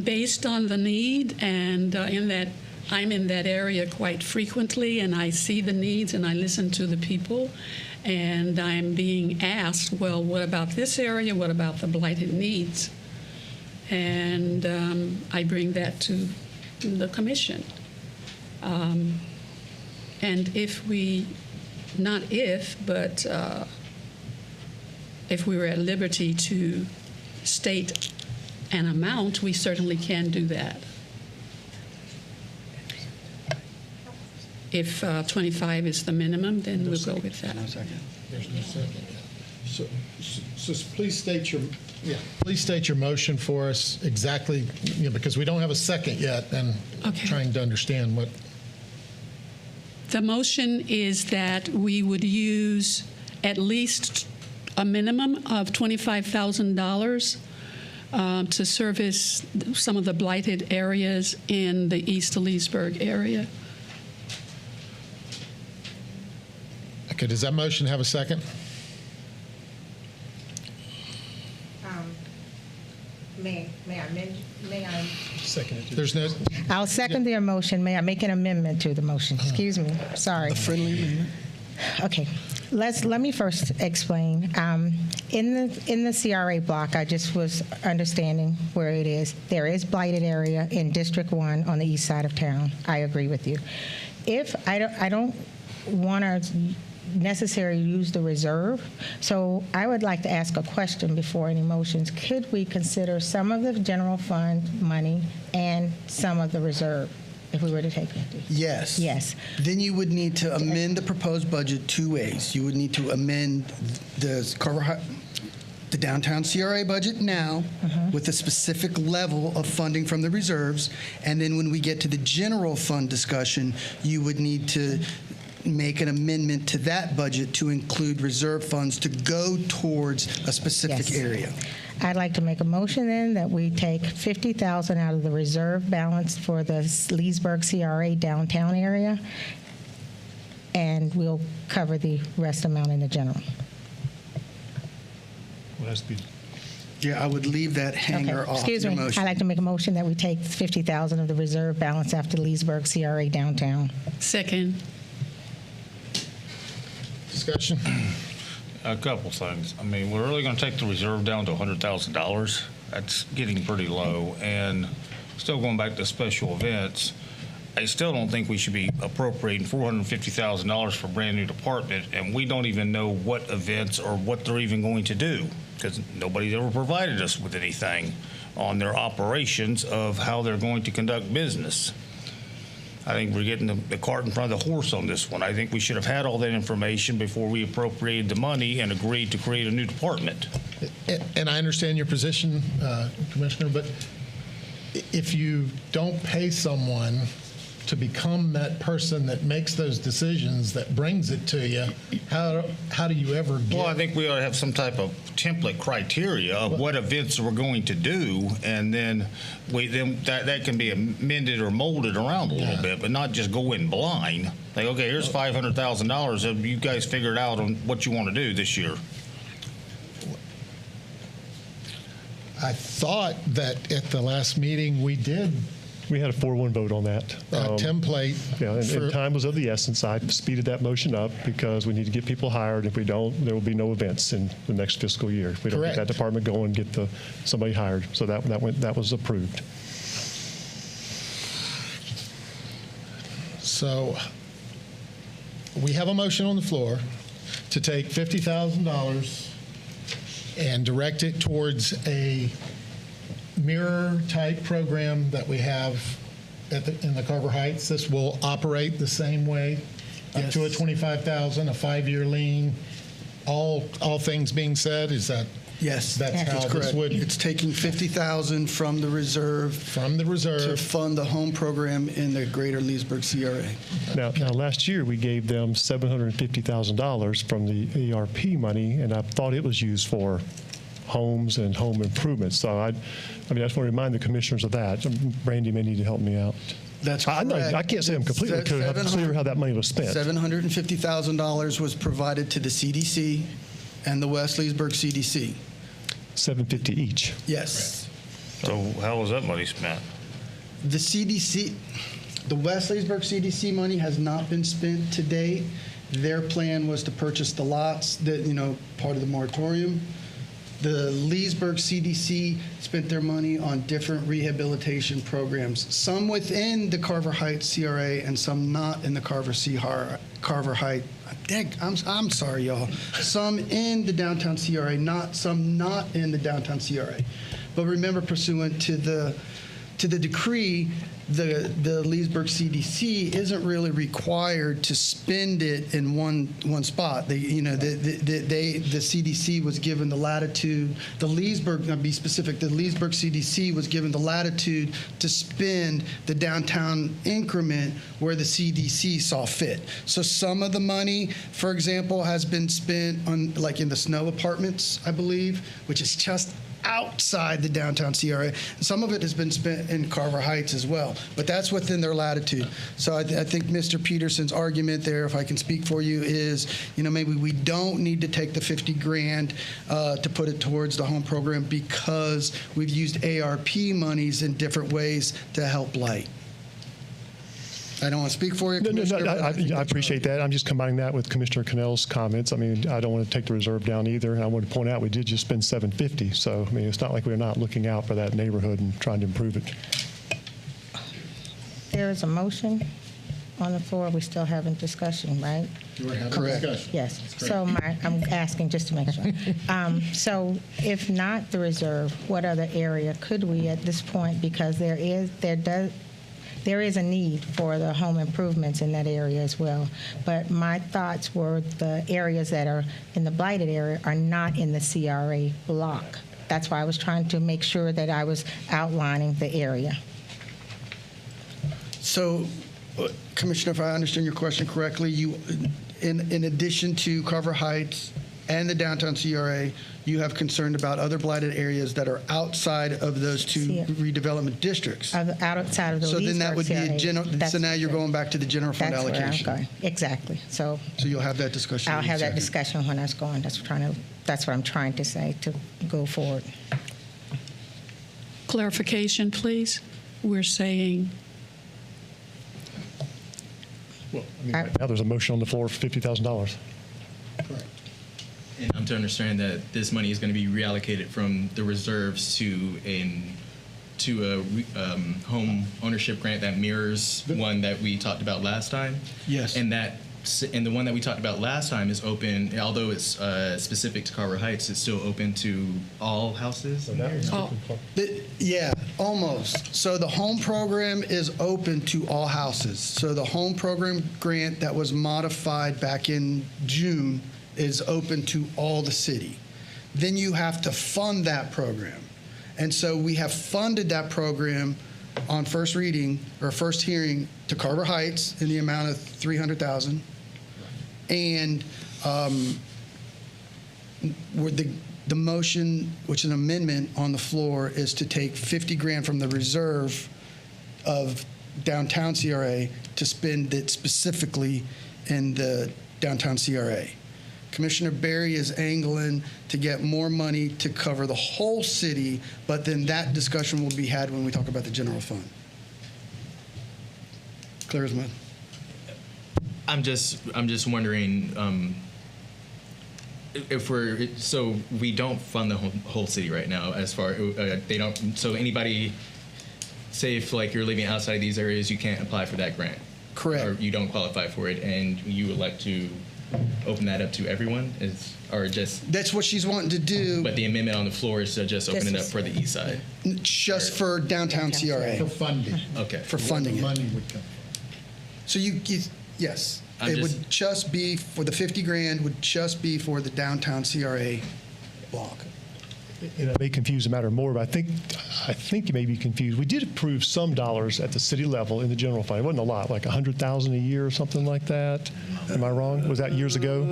Based on the need, and I'm in that area quite frequently, and I see the needs, and I listen to the people, and I'm being asked, well, what about this area? What about the blighted needs? And I bring that to the commission. And if we, not if, but if we were at liberty to state an amount, we certainly can do that. If 25 is the minimum, then we'll go with that. There's no second. So please state your motion for us exactly, because we don't have a second yet, and Okay. trying to understand what. The motion is that we would use at least a minimum of $25,000 to service some of the blighted areas in the East Leesburg area. Okay, does that motion have a second? May I? Second. There's no. I'll second the motion. May I make an amendment to the motion? Excuse me. Sorry. A friendly amendment. Okay, let me first explain. In the CRA block, I just was understanding where it is. There is blighted area in District 1 on the east side of town. I agree with you. If I don't want to necessarily use the reserve, so I would like to ask a question before any motions. Could we consider some of the general fund money and some of the reserve if we were to take 50? Yes. Yes. Then you would need to amend the proposed budget 2 ways. You would need to amend the downtown CRA budget now with a specific level of funding from the reserves, and then when we get to the general fund discussion, you would need to make an amendment to that budget to include reserve funds to go towards a specific Yes. area. I'd like to make a motion then that we take $50,000 out of the reserve balance for the Leesburg CRA downtown area, and we'll cover the rest amount in the general. Well, that's be Yeah, I would leave that hanger off Excuse your me. motion. I'd like to make a motion that we take $50,000 of the reserve balance after Leesburg CRA downtown. Second. Discussion? A couple things. I mean, we're really going to take the reserve down to $100,000. That's getting pretty low. And still going back to special events, I still don't think we should be appropriating $450,000 for a brand new department, and we don't even know what events or what they're even going to do, because nobody's ever provided us with anything on their operations of how they're going to conduct business. I think we're getting the cart in front of the horse on this one. I think we should have had all that information before we appropriated the money and agreed to create a new department. And I understand your position, Commissioner, but if you don't pay someone to become that person that makes those decisions, that brings it to you, how do you ever get? Well, I think we ought to have some type of template criteria of what events we're going to do, and then that can be amended or molded around a little bit, but not just go in blind. Like, okay, here's $500,000. You guys figure it out on what you want to do this year. I thought that at the last meeting we did We had a 4-1 vote on that. template. Yeah, and time was of the essence. I speeded that motion up because we need to get people hired. If we don't, there will be no events in the next fiscal year. If we don't Correct. get that department going, get somebody hired. So that was approved. So we have a motion on the floor to take $50,000 and direct it towards a mirror-type program that we have in the Carver Heights. This will operate the same way up to a 25,000, a 5-year lien, all things being said, is that? Yes, That's how that's this correct. would- It's taking $50,000 from the reserve From the to reserve. fund the home program in the Greater Leesburg CRA. Now, last year, we gave them $750,000 from the ARP money, and I thought it was used for homes and home improvements. So I just want to remind the commissioners of that. Brandy may need to help me out. That's I know, correct. I can't say I'm completely clear how that money was spent. $750,000 was provided to the CDC and the West Leesburg CDC. $750 each. Yes. So how was that money spent? The CDC, the West Leesburg CDC money has not been spent to date. Their plan was to purchase the lots that, part of the moratorium. The Leesburg CDC spent their money on different rehabilitation programs, some within the Carver Heights CRA and some not in the Carver Heights. I'm sorry, y'all. Some in the downtown CRA, some not in the downtown CRA. But remember, pursuant to the decree, the Leesburg CDC isn't really required to spend it in one spot. The CDC was given the latitude. The Leesburg, I'll be specific. The Leesburg CDC was given the latitude to spend the downtown increment where the CDC saw fit. So some of the money, for example, has been spent on, like in the Snow Apartments, I believe, which is just outside the downtown CRA. Some of it has been spent in Carver Heights as well, but that's within their latitude. So I think Mr. Peterson's argument there, if I can speak for you, is, maybe we don't need to take the $50,000 to put it towards the home program because we've used ARP monies in different ways to help light. I don't want to speak for you, Commissioner. but I think that's appreciate that. I'm just combining that with Commissioner Cannell's comments. I mean, I don't want to take the reserve down either. And I want to point out we did just spend $750. So, I mean, it's not like we're not looking out for that neighborhood and trying to improve it. There is a motion on the floor. We still having discussion, right? We're having Correct. discussion. Yes. That's So correct. I'm asking just to make sure. So if not the reserve, what other area could we at this point? Because there is a need for the home improvements in that area as well. But my thoughts were the areas that are in the blighted area are not in the CRA block. That's why I was trying to make sure that I was outlining the area. So, Commissioner, if I understand your question correctly, you, in addition to Carver Heights and the downtown CRA, you have concern about other blighted areas that are outside of those two redevelopment districts. Outside of the So then that would be a general. So now you're going back to the general fund That's where I'm allocation. going. Exactly. So So you'll have that discussion. I'll in a have that second. discussion when I was going. That's what I'm trying to say to go forward. Clarification, please. We're saying, Now there's a motion on the floor for $50,000. And I'm to understand that this money is going to be reallocated from the reserves to a home ownership grant that mirrors one that we talked about last time. Yes. And the one that we talked about last time is open, although it's specific to Carver Heights, it's still open to all houses. Yeah, almost. So the home program is open to all houses. So the home program grant that was modified back in June is open to all the city. Then you have to fund that program. And so we have funded that program on first reading or first hearing to Carver Heights in the amount of $300,000. And the motion, which is an amendment on the floor, is to take $50,000 from the reserve of downtown CRA to spend it specifically in the downtown CRA. Commissioner Berry is angling to get more money to cover the whole city, but then that discussion will be had when we talk about the general fund. Clear as mud. I'm just wondering if we don't fund the whole city right now. As far they don't. So anybody, say if like you're living outside of these areas, you can't apply for that grant. Correct. Or you don't qualify for it, and you elect to open that up to everyone, That's what she's wanting to do, But the amendment on the floor is to just open it up for the east side. just for downtown CRA. For funding. Okay. For funding Where it. the money would come from. So yes. It would just be for the 50 grand would just be for the downtown CRA block. And that may confuse the matter more, but I think you may be confused. We did approve some dollars at the city level in the general fund. It wasn't a lot, like $100,000 a year or something like that. Am I wrong? Was that years ago?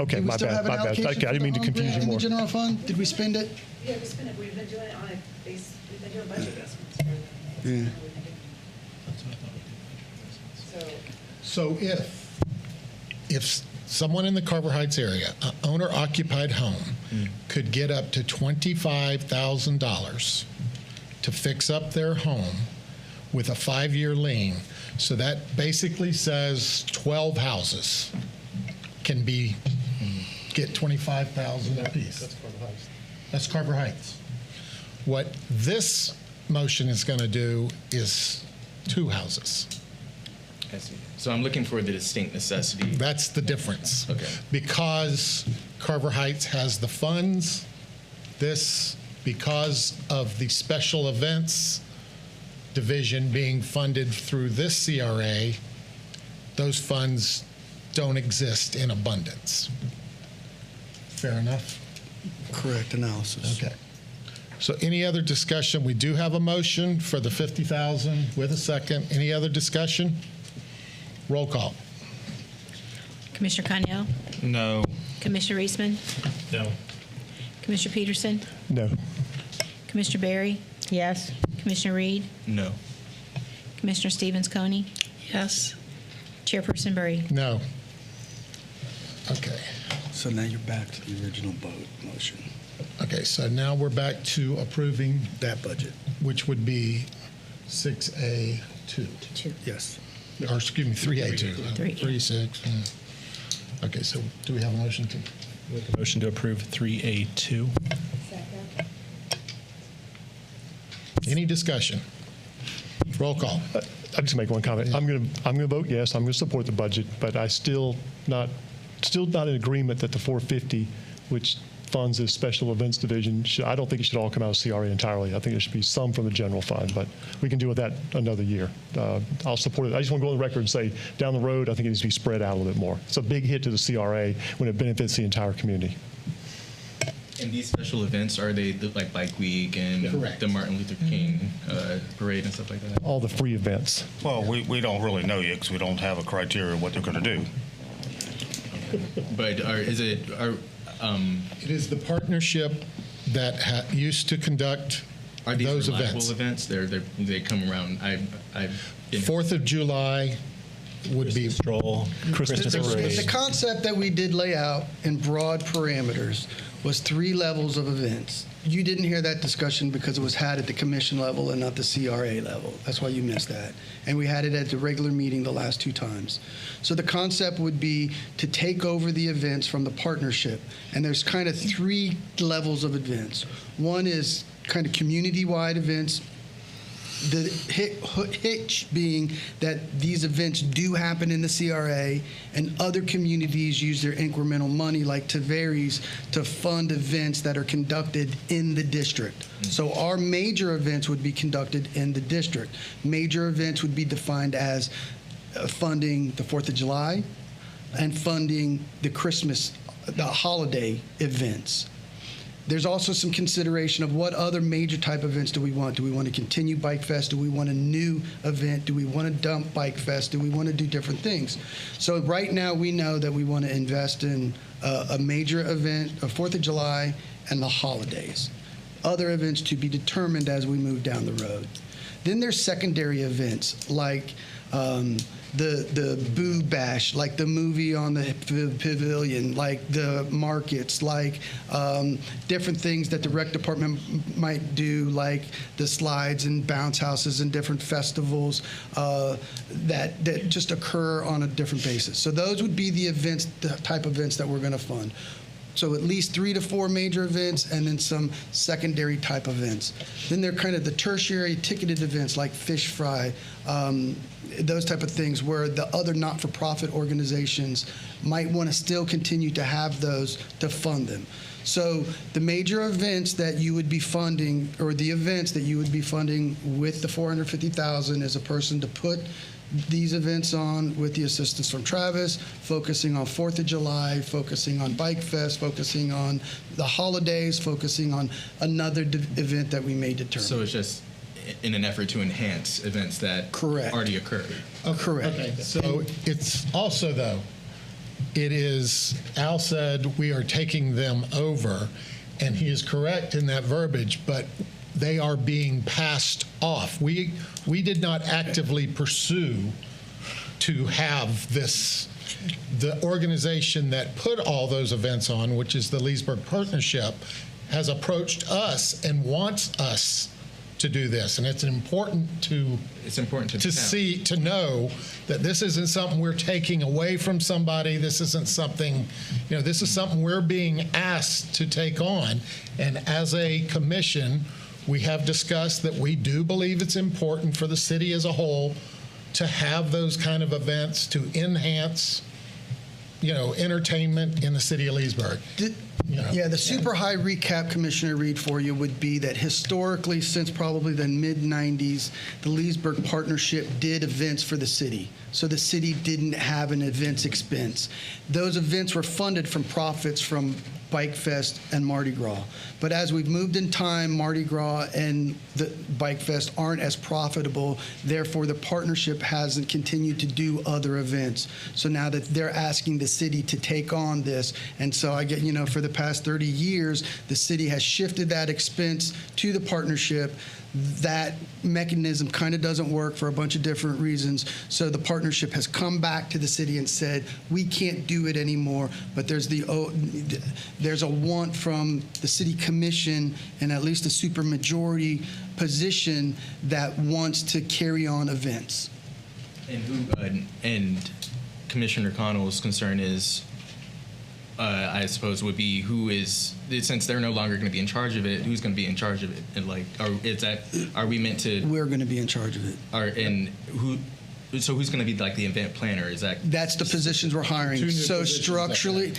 Okay, Do we my still have bad. an My bad. allocation Okay, I didn't mean to for the confuse you in more. the general fund? Did we spend it? Yeah, we spend it. We've been doing it on a base. We've been doing budget adjustments. Yeah. So if someone in the Carver Heights area, an owner-occupied home, could get up to $25,000 to fix up their home with a 5-year lien, so that basically says 12 houses can get $25,000 apiece. That's Carver Heights. What this motion is going to do is 2 houses. I see. So I'm looking for the distinct necessity. That's the difference. Okay. Because Carver Heights has the funds, because of the special events division being funded through this CRA, those funds don't exist in abundance. Fair enough? Correct analysis. Okay. So any other discussion? We do have a motion for the 50,000 with a second. Any other discussion? Roll call. Commissioner Connell? No. Commissioner Eastman? No. Commissioner Peterson? No. Commissioner Berry? Yes. Commissioner Reed? No. Commissioner Stevens Coney? Yes. Chairperson Burry? No. Okay. So now you're back to the original motion. Okay, so now we're back to approving, That budget. which would be 6A2. 2. Yes. Or excuse me, 3A2. 3A. 3-6. Okay, so do we have a motion to? Make a motion to approve 3A2. Any discussion? Roll call. I'll just make one comment. I'm going to vote yes. I'm going to support the budget, but I still not in agreement that the 450, which funds this special events division, I don't think it should all come out of CRA entirely. I think there should be some from the general fund, but we can deal with that another year. I'll support it. I just want to go on the record and say, down the road, I think it needs to be spread out a little bit more. It's a big hit to the CRA when it benefits the entire community. And these special events, are they like Bike Week and Correct. the Martin Luther King parade and stuff like that? All the free events. Well, we don't really know yet because we don't have a criteria of what they're going to do. But It is the partnership that used to conduct are these those reliable events. They come around. I've been 4th of July would be, Stroll, Christmas The parade. concept that we did lay out in broad parameters was 3 levels of events. You didn't hear that discussion because it was had at the commission level and not the CRA level. That's why you missed that. And we had it at the regular meeting the last 2 times. So the concept would be to take over the events from the partnership. And there's kind of 3 levels of events. One is kind of community-wide events. The hitch being that these events do happen in the CRA, and other communities use their incremental money, like Tavares, to fund events that are conducted in the district. So our major events would be conducted in the district. Major events would be defined as funding the 4th of July and funding the the holiday events. There's also some consideration of what other major type events do we want? Do we want to continue Bike Fest? Do we want a new event? Do we want to dump Bike Fest? Do we want to do different things? So right now we know that we want to invest in a major event, a 4th of July, and the holidays. Other events to be determined as we move down the road. Then there's secondary events like the Boo Bash, like the movie on the pavilion, like the markets, like different things that the rec department might do, like the slides and bounce houses and different festivals that just occur on a different basis. So those would be the events, the type of events that we're going to fund. So at least 3 to 4 major events and then some secondary type events. Then they're kind of the tertiary ticketed events like Fish Fry, those type of things where the other not-for-profit organizations might want to still continue to have those to fund them. So the major events that you would be funding, or the events that you would be funding with the $450,000, is a person to put these events on with the assistance from Travis, focusing on 4th of July, focusing on Bike Fest, focusing on the holidays, focusing on another event that we may determine. So it's just in an effort to enhance events that Correct. already occurred. Correct. Okay, so it's also, though, it is, Al said we are taking them over, and he is correct in that verbiage, but they are being passed off. We did not actively pursue to have this, the organization that put all those events on, which is the Leesburg Partnership, has approached us and wants us to do this. And it's important to see, to know that this isn't something we're taking away from somebody. This isn't something, this is something we're being asked to take on. And as a commission, we have discussed that we do believe it's important for the city as a whole to have those kind of events to enhance, entertainment in the city of Leesburg. Yeah, the super high recap, Commissioner Reed, for you would be that historically, since probably the mid-'90s, the Leesburg Partnership did events for the city. So the city didn't have an events expense. Those events were funded from profits from Bike Fest and Mardi Gras. But as we've moved in time, Mardi Gras and the Bike Fest aren't as profitable. Therefore, the partnership hasn't continued to do other events. So now that they're asking the city to take on this, and so I get, for the past 30 years, the city has shifted that expense to the partnership. That mechanism kind of doesn't work for a bunch of different reasons. So the partnership has come back to the city and said, we can't do it anymore, but there's a want from the city commission and at least a supermajority position that wants to carry on events. And Commissioner Connell's concern is, I suppose, would be since they're no longer going to be in charge of it, who's going to be in charge of it? And are we meant to? We're going to be in charge of it. So who's going to be like the event planner? That's the positions we're hiring. So structurally,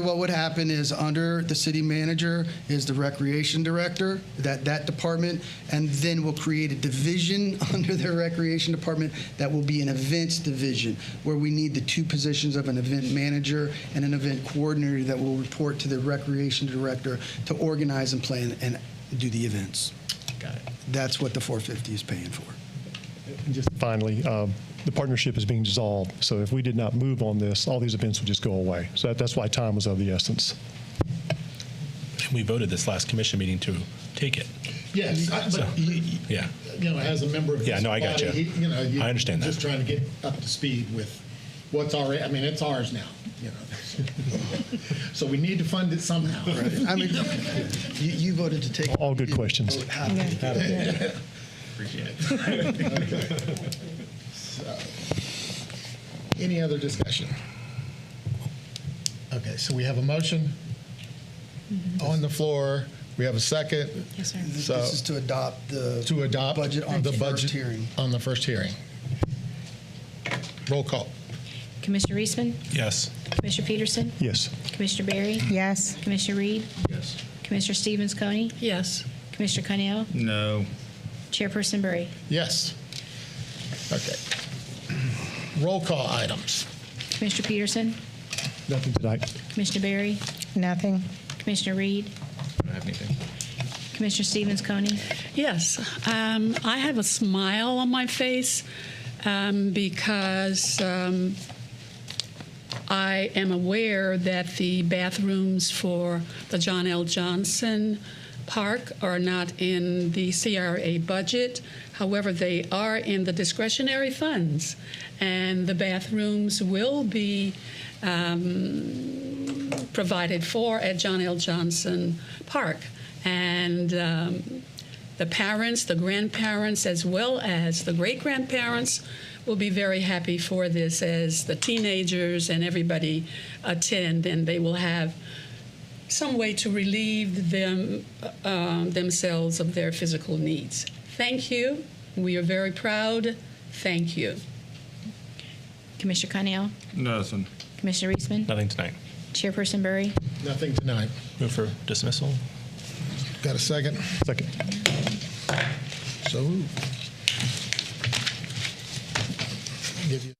what would happen is under the city manager is the recreation director, that department, and then we'll create a division under the recreation department that will be an events division, where we need the two positions of an event manager and an event coordinator that will report to the recreation director to organize and plan and do the events. Got it. That's what the 450 is paying for. And just finally, the partnership is being dissolved. So if we did not move on this, all these events would just go away. So that's why time was of the essence. We voted this last commission meeting to take it. Yes, Yeah. As a member of this I got body, you. I understand that. Just trying to get up to speed with what's already, it's ours now, So we need to fund it somehow. Right. You voted to take. All good questions. Appreciate it. So, any other discussion? Okay, so we have a motion on the floor. We have a second. Yes, sir. So This is to adopt the budget on the the budget first hearing. on the first hearing. Roll call. Commissioner Reisman? Yes. Commissioner Peterson? Yes. Commissioner Berry? Yes. Commissioner Reed? Yes. Commissioner Stevens Coney? Yes. Commissioner Connell? No. Chairperson Berry? Yes. Okay. Roll call items. Commissioner Peterson? Nothing tonight. Commissioner Berry? Nothing. Commissioner Reed? I don't have anything. Commissioner Stevens Coney? Yes. I have a smile on my face because I am aware that the bathrooms for the John L. Johnson Park are not in the CRA budget. However, they are in the discretionary funds, and the bathrooms will be provided for at John L. Johnson Park. And the parents, the grandparents, as well as the great-grandparents will be very happy for this as the teenagers and everybody attend, and they will have some way to relieve themselves of their physical needs. Thank you. We are very proud. Thank you. Commissioner Connell? Nothing. Commissioner Reisman? Nothing tonight. Chairperson Berry? Nothing tonight. Move for dismissal. Got a second? Second. So moved. Give you.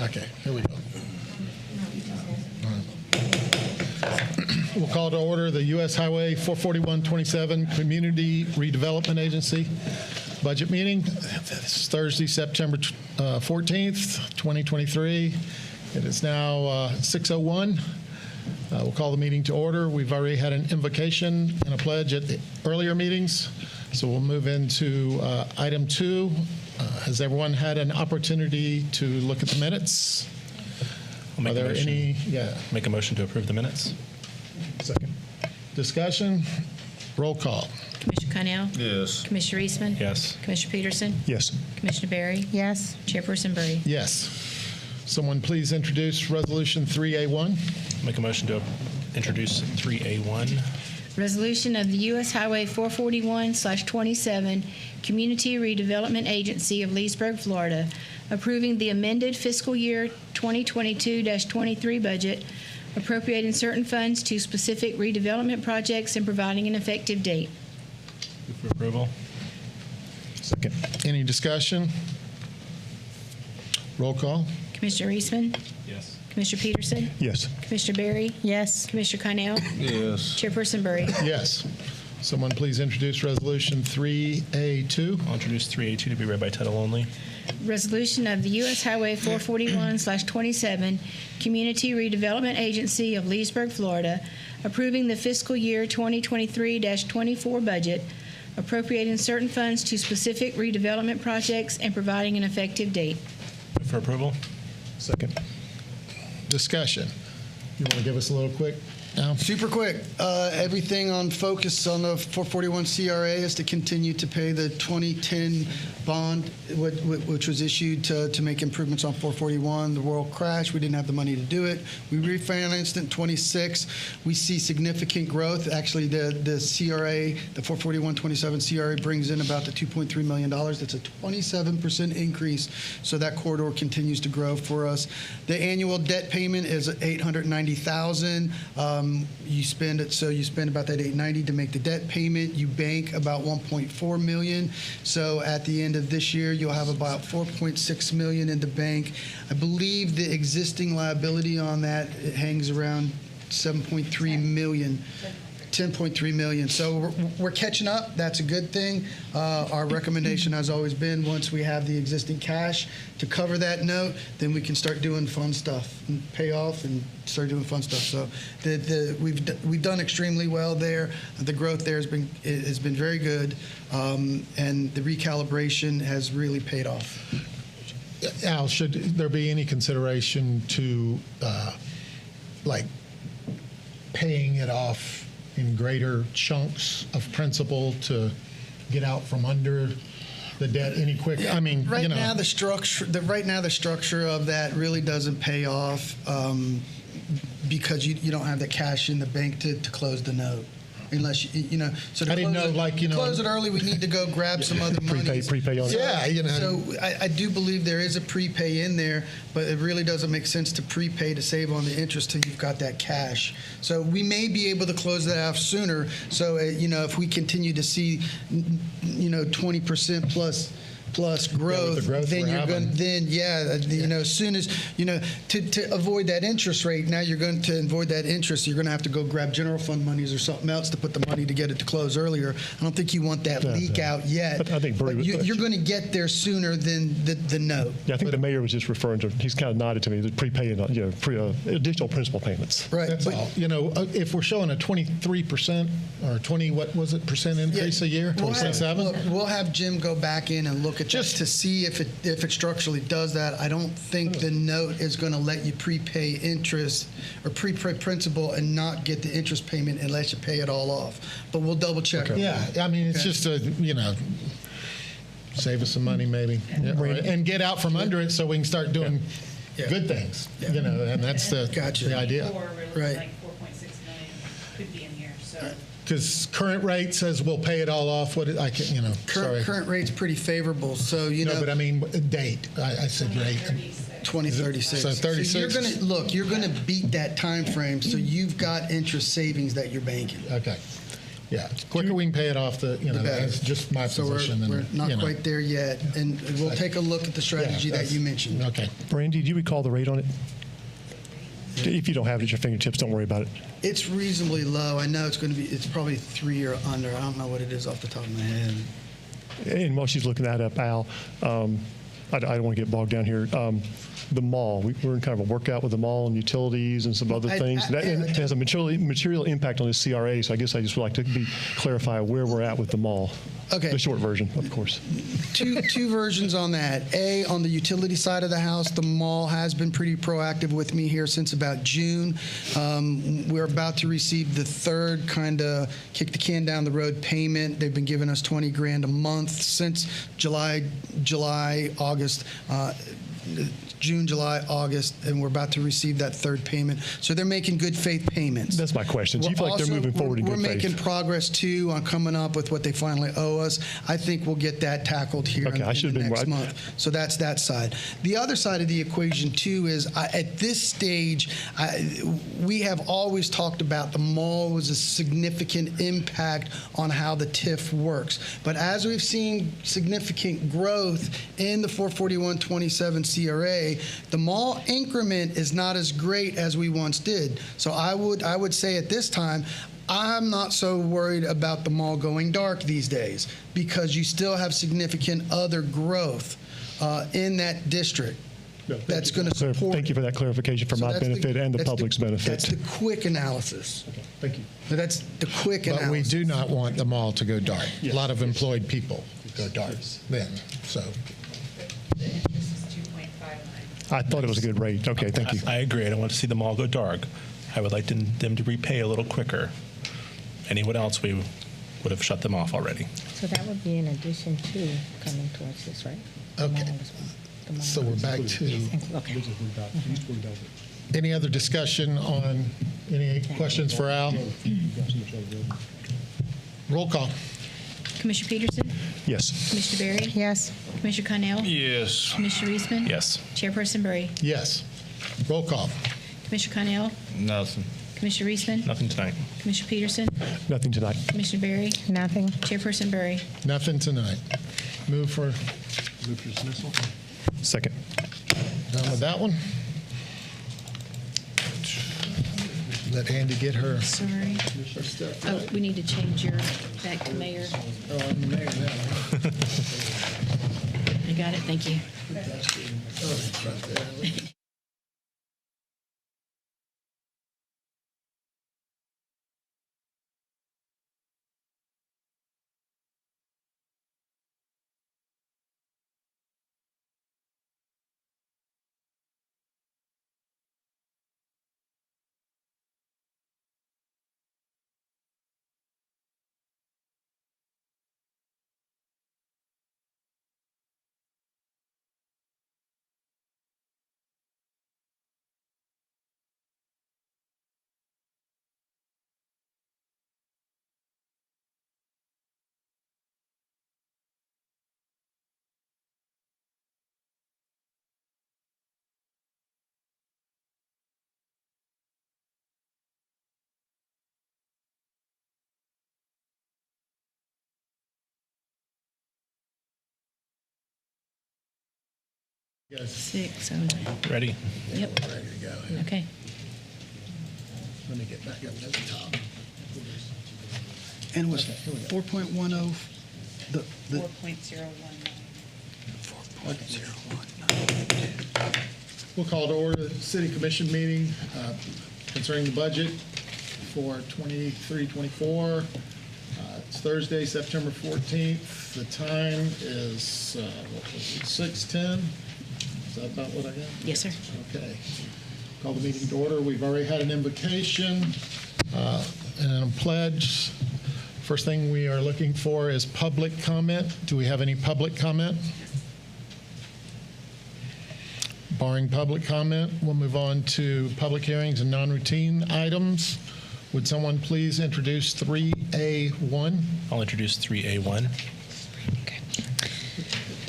Okay, here we go. All right. We'll call to order the U.S. Highway 44127 Community Redevelopment Agency budget meeting. It's Thursday, September 14th, 2023. It is now 6:01. We'll call the meeting to order. We've already had an invocation and a pledge at the earlier meetings, so we'll move into item 2. Has everyone had an opportunity to look at the minutes? I'll make Are there a motion. any? Yeah. Make a motion to approve the minutes. Second. Discussion? Roll call. Commissioner Connell? Yes. Commissioner Eastman? Yes. Commissioner Peterson? Yes. Commissioner Berry? Yes. Chairperson Brady? Yes. Someone please introduce Resolution 3A1. Make a motion to introduce 3A1. Resolution of the U.S. Highway 441/27 Community Redevelopment Agency of Leesburg, Florida, approving the amended fiscal year 2022-23 budget, appropriating certain funds to specific redevelopment projects and providing an effective date. Move for approval. Second. Any discussion? Roll call. Commissioner Eastman? Yes. Commissioner Peterson? Yes. Commissioner Berry? Yes. Commissioner Connell? Yes. Chairperson Brady? Yes. Someone please introduce Resolution 3A2. I'll introduce 3A2 to be read by title only. Resolution of the U.S. Highway 441/27 Community Redevelopment Agency of Leesburg, Florida, approving the fiscal year 2023-24 budget, appropriating certain funds to specific redevelopment projects and providing an effective date. Move for approval. Second. Discussion. You want to give us a little quick now? Super quick. Everything on focus on the 441 CRA is to continue to pay the 2010 bond, which was issued to make improvements on 441. The world crashed. We didn't have the money to do it. We refinanced in 26. We see significant growth. Actually, the CRA, the 441-27 CRA brings in about the $2.3 million. That's a 27% increase. So that corridor continues to grow for us. The annual debt payment is $890,000. You spend about that $890 to make the debt payment. You bank about $1.4 million. So at the end of this year, you'll have about $4.6 million in the bank. I believe the existing liability on that, it hangs around $7.3 million. 10.3 million. So we're catching up. That's a good thing. Our recommendation has always been, once we have the existing cash to cover that note, then we can start doing fun stuff and pay off and start doing fun stuff. So we've done extremely well there. The growth there has been very good, and the recalibration has really paid off. Al, should there be any consideration to like paying it off in greater chunks of principal to get out from under the debt any quicker? I mean, right you know. now the structure of that really doesn't pay off because you don't have the cash in the bank to close the note. Unless you know, so to I didn't know, close it early, we need to go grab some other money. Prepay on it. Yeah, you know. So I do believe there is a prepay in there, but it really doesn't make sense to prepay to save on the interest till you've got that cash. So we may be able to close that off sooner. So if we continue to see 20% plus plus growth, the growth then we're you're going having. then as soon as to avoid that interest rate, now you're going to avoid that interest, you're going to have to go grab general fund monies or something else to put the money to get it to close earlier. I don't think you want that leak out yet. I think Bree but you're going to get there sooner than the note. Yeah, I think the mayor was just referring to, he's kind of nodded to me, the prepaying, additional principal payments. Right. That's but- all. If we're showing a 23% or 20, what was it, percent increase a year? We'll have, 27? look, we'll have Jim go back in and look at just to see if it structurally does that. I don't think the note is going to let you prepay interest or prepay principal and not get the interest payment unless you pay it all off. But we'll double check. Okay. Yeah, I mean, it's just save us some money maybe. Yeah, right. And get out from under it so we can start doing good things, and that's the idea. Or we're looking Right. like 4.6 million could be in here, so. Because current rate says we'll pay it all off. Sorry. Current rate's pretty favorable, so No, but I mean, date. I said rate. 2036. So 36. You're going to beat that time frame, so you've got interest savings that you're banking. Okay. Yeah. Quicker we can pay it off, better. that's just my So position. we're not quite there yet, and we'll take a look at the strategy that you mentioned. Okay. Brandy, do you recall the rate on it? If you don't have it at your fingertips, don't worry about it. It's reasonably low. I know it's probably 3 or under. I don't know what it is off the top of my head. And while she's looking that up, Al, I don't want to get bogged down here. The mall, we're in kind of a workout with the mall and utilities and some other things. That has a material impact on the CRA, so I guess I just would like to clarify where we're at with the mall. Okay. The short version, of course. Two versions on that. A, on the utility side of the house, the mall has been pretty proactive with me here since about June. We're about to receive the third kind of kick the can down the road payment. They've been giving us $20,000 a month since July, August. June, July, August, and we're about to receive that third payment. So they're making good faith payments. That's my question. Do you feel like they're moving forward in good faith? We're making progress, too, on coming up with what they finally owe us. I think we'll get that tackled here in the next month. So that's that side. The other side of the equation, too, is at this stage, we have always talked about the mall was a significant impact on how the TIF works. But as we've seen significant growth in the 44127 CRA, the mall increment is not as great as we once did. So I would say at this time, I'm not so worried about the mall going dark these days because you still have significant other growth in that district. That's going to support. Thank you for that clarification for my benefit and the public's benefit. That's the quick analysis. Okay, thank you. That's the quick analysis. But we do not want the mall to go dark. A lot of employed people go dark then. So. The interest is 2.59. I thought it was a good rate. Okay, thank you. I agree. I don't want to see them all go dark. I would like them to repay a little quicker. Anyone else, we would have shut them off already. So that would be in addition to coming towards this, right? Okay. So we're back to. Okay. Any other discussion on any questions for Al? Roll call. Commissioner Peterson? Yes. Commissioner Berry? Yes. Commissioner Connell? Yes. Commissioner Eastman? Yes. Chairperson Berry? Yes. Roll call. Commissioner Connell? Nothing. Commissioner Eastman? Nothing tonight. Commissioner Peterson? Nothing tonight. Commissioner Berry? Nothing. Chairperson Berry? Nothing tonight. Move for dismissal. Second. done with that one. Let Andy get her. Sorry. Oh, we need to change your back to mayor. Oh, I'm the mayor now. I got it, thank you. Right there. Yes. 6, 7. Ready? Yep. Ready to go. Okay. Let me get back up to the top. And it was 4.10, the 4.019. We'll call to order the City Commission meeting concerning the budget for 23-24. It's Thursday, September 14th. The time is, 6:10. Is that about what I got? Yes, sir. Okay. Call the meeting to order. We've already had an invocation and a pledge. First thing we are looking for is public comment. Do we have any public comment? Barring public comment, we'll move on to public hearings and non-routine items. Would someone please introduce 3A1? I'll introduce 3A1.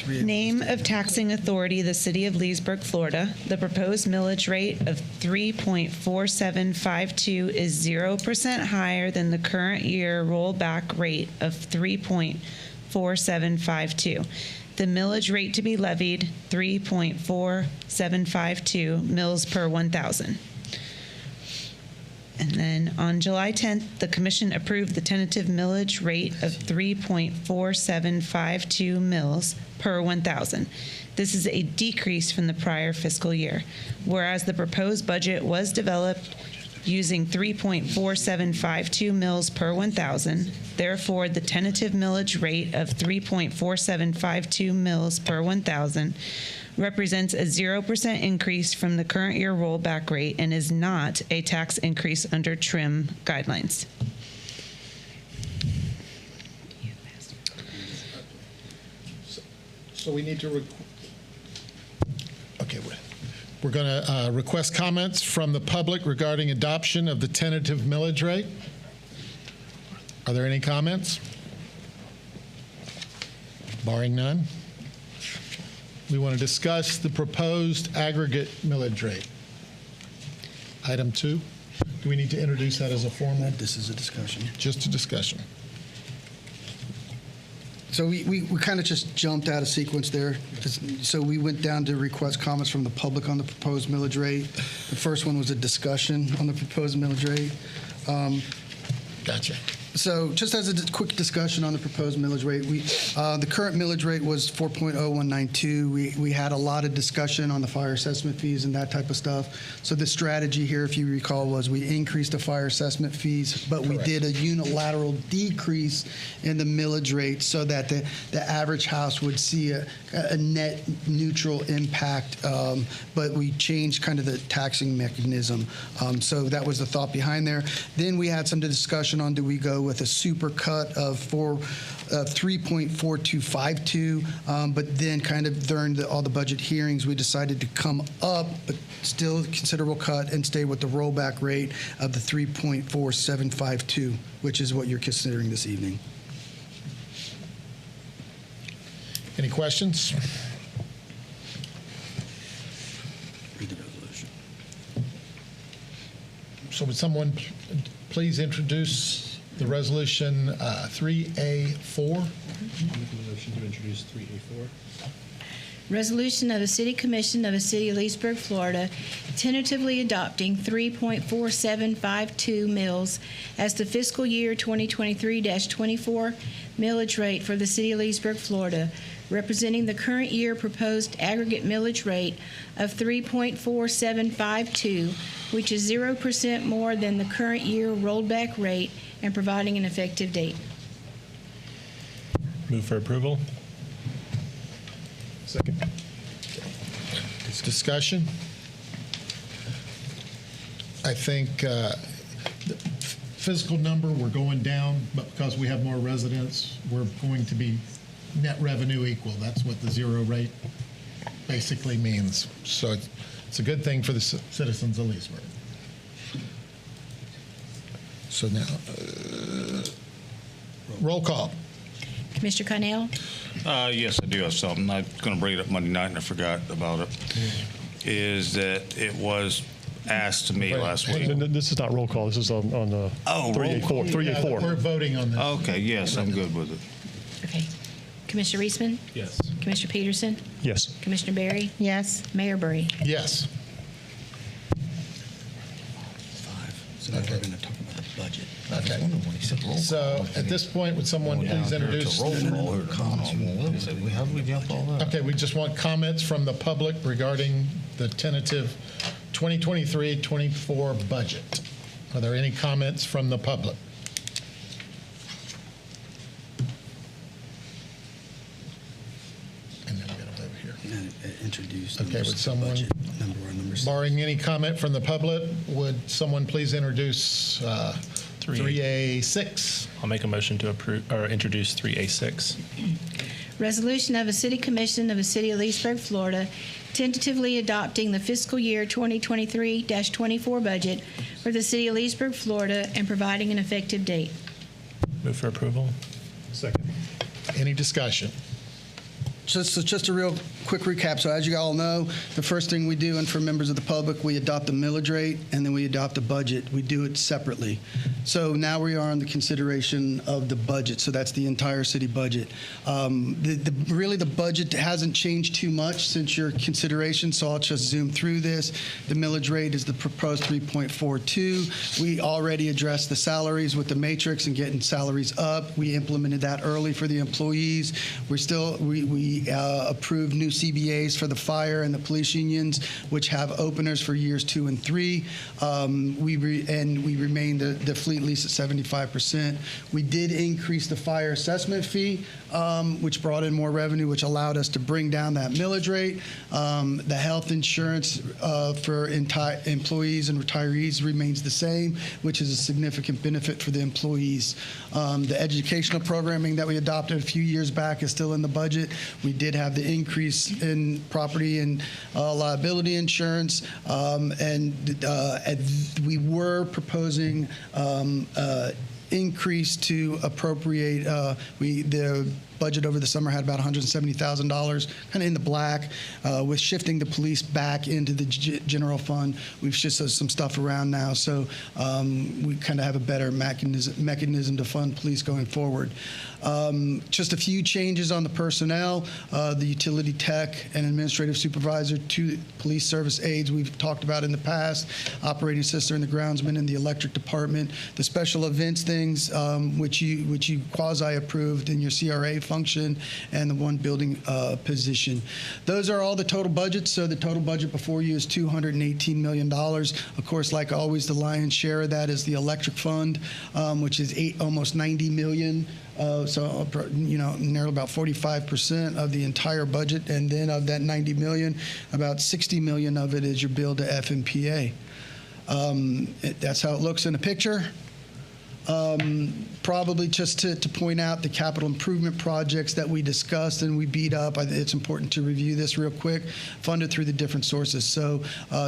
Name of taxing authority, the City of Leesburg, Florida. The proposed millage rate of 3.4752 is 0% higher than the current year rollback rate of 3.4752. The millage rate to be levied, 3.4752 mills per 1,000. And then on July 10th, the commission approved the tentative millage rate of 3.4752 mills per 1,000. This is a decrease from the prior fiscal year. Whereas the proposed budget was developed using 3.4752 mills per 1,000, therefore the tentative millage rate of 3.4752 mills per 1,000 represents a 0% increase from the current year rollback rate and is not a tax increase under TRIM guidelines. So we need to, okay, we're going to request comments from the public regarding adoption of the tentative millage rate. Are there any comments? Barring none. We want to discuss the proposed aggregate millage rate. Item 2. Do we need to introduce that as a formal? This is a discussion. Just a discussion. So we kind of just jumped out of sequence there. So we went down to request comments from the public on the proposed millage rate. The first one was a discussion on the proposed millage rate. Gotcha. So just as a quick discussion on the proposed millage rate, the current millage rate was 4.0192. We had a lot of discussion on the fire assessment fees and that type of stuff. So the strategy here, if you recall, was we increased the fire assessment fees, but we did a unilateral decrease in the millage rate so that the average house would see a net neutral impact, but we changed kind of the taxing mechanism. So that was the thought behind there. Then we had some discussion on, do we go with a super cut of 3.4252, but then kind of during all the budget hearings, we decided to come up, but still a considerable cut, and stay with the rollback rate of the 3.4752, which is what you're considering this evening. Any questions? Read the resolution. So would someone please introduce the resolution 3A4? I'll make a motion to introduce 3A4. Resolution of the City Commission of the City of Leesburg, Florida, tentatively adopting 3.4752 mills as the fiscal year 2023-24 millage rate for the City of Leesburg, Florida, representing the current year proposed aggregate millage rate of 3.4752, which is 0% more than the current year rollback rate, and providing an effective date. Move for approval. Second. Discussion? I think the physical number, we're going down, but because we have more residents, we're going to be net revenue equal. That's what the zero rate basically means. So it's a good thing for the citizens of Leesburg. So now, roll call. Commissioner Connell? Yes, I do have something. I was going to bring it up Monday night and I forgot about it. Is that it was asked to me last week. This is not roll call. This is on 3A4. We're voting on this. Okay, yes, I'm good with it. Okay. Commissioner Reisman? Yes. Commissioner Peterson? Yes. Commissioner Berry? Yes. Mayor Burry? Yes. So now we're going to talk about the budget. Okay. So at this point, would someone please introduce? How do we jump all that? Okay, we just want comments from the public regarding the tentative 2023-24 budget. Are there any comments from the public? And then we got over here. Introduce. Okay, would someone, Number one, number six. barring any comment from the public, would someone please introduce 3A6? I'll make a motion to approve or introduce 3A6. Resolution of a City Commission of the City of Leesburg, Florida, tentatively adopting the fiscal year 2023-24 budget for the City of Leesburg, Florida, and providing an effective date. Move for approval. Second. Any discussion? Just a real quick recap. So as you all know, the first thing we do, and for members of the public, we adopt the millage rate, and then we adopt a budget. We do it separately. So now we are on the consideration of the budget. So that's the entire city budget. Really, the budget hasn't changed too much since your consideration, so I'll just zoom through this. The millage rate is the proposed 3.42. We already addressed the salaries with the matrix and getting salaries up. We implemented that early for the employees. We approved new CBAs for the fire and the police unions, which have openers for years 2 and 3. We remained the fleet lease at 75%. We did increase the fire assessment fee, which brought in more revenue, which allowed us to bring down that millage rate. The health insurance for employees and retirees remains the same, which is a significant benefit for the employees. The educational programming that we adopted a few years back is still in the budget. We did have the increase in property and liability insurance, and we were proposing increase to appropriate. The budget over the summer had about $170,000, kind of in the black. With shifting the police back into the general fund, we've shifted some stuff around now, so we kind of have a better mechanism to fund police going forward. Just a few changes on the personnel. The utility tech and administrative supervisor, 2 police service aides we've talked about in the past, operating assistant, and the groundsman in the electric department. The special events things, which you quasi-approved in your CRA function, and the 1 building position. Those are all the total budgets. So the total budget before you is $218 million. Of course, like always, the lion's share of that is the electric fund, which is almost $90 million. So, nearly about 45% of the entire budget, and then of that $90 million, about $60 million of it is your bill to FMPA. That's how it looks in a picture. Probably just to point out the capital improvement projects that we discussed and we beat up. It's important to review this real quick. Funded through the different sources. So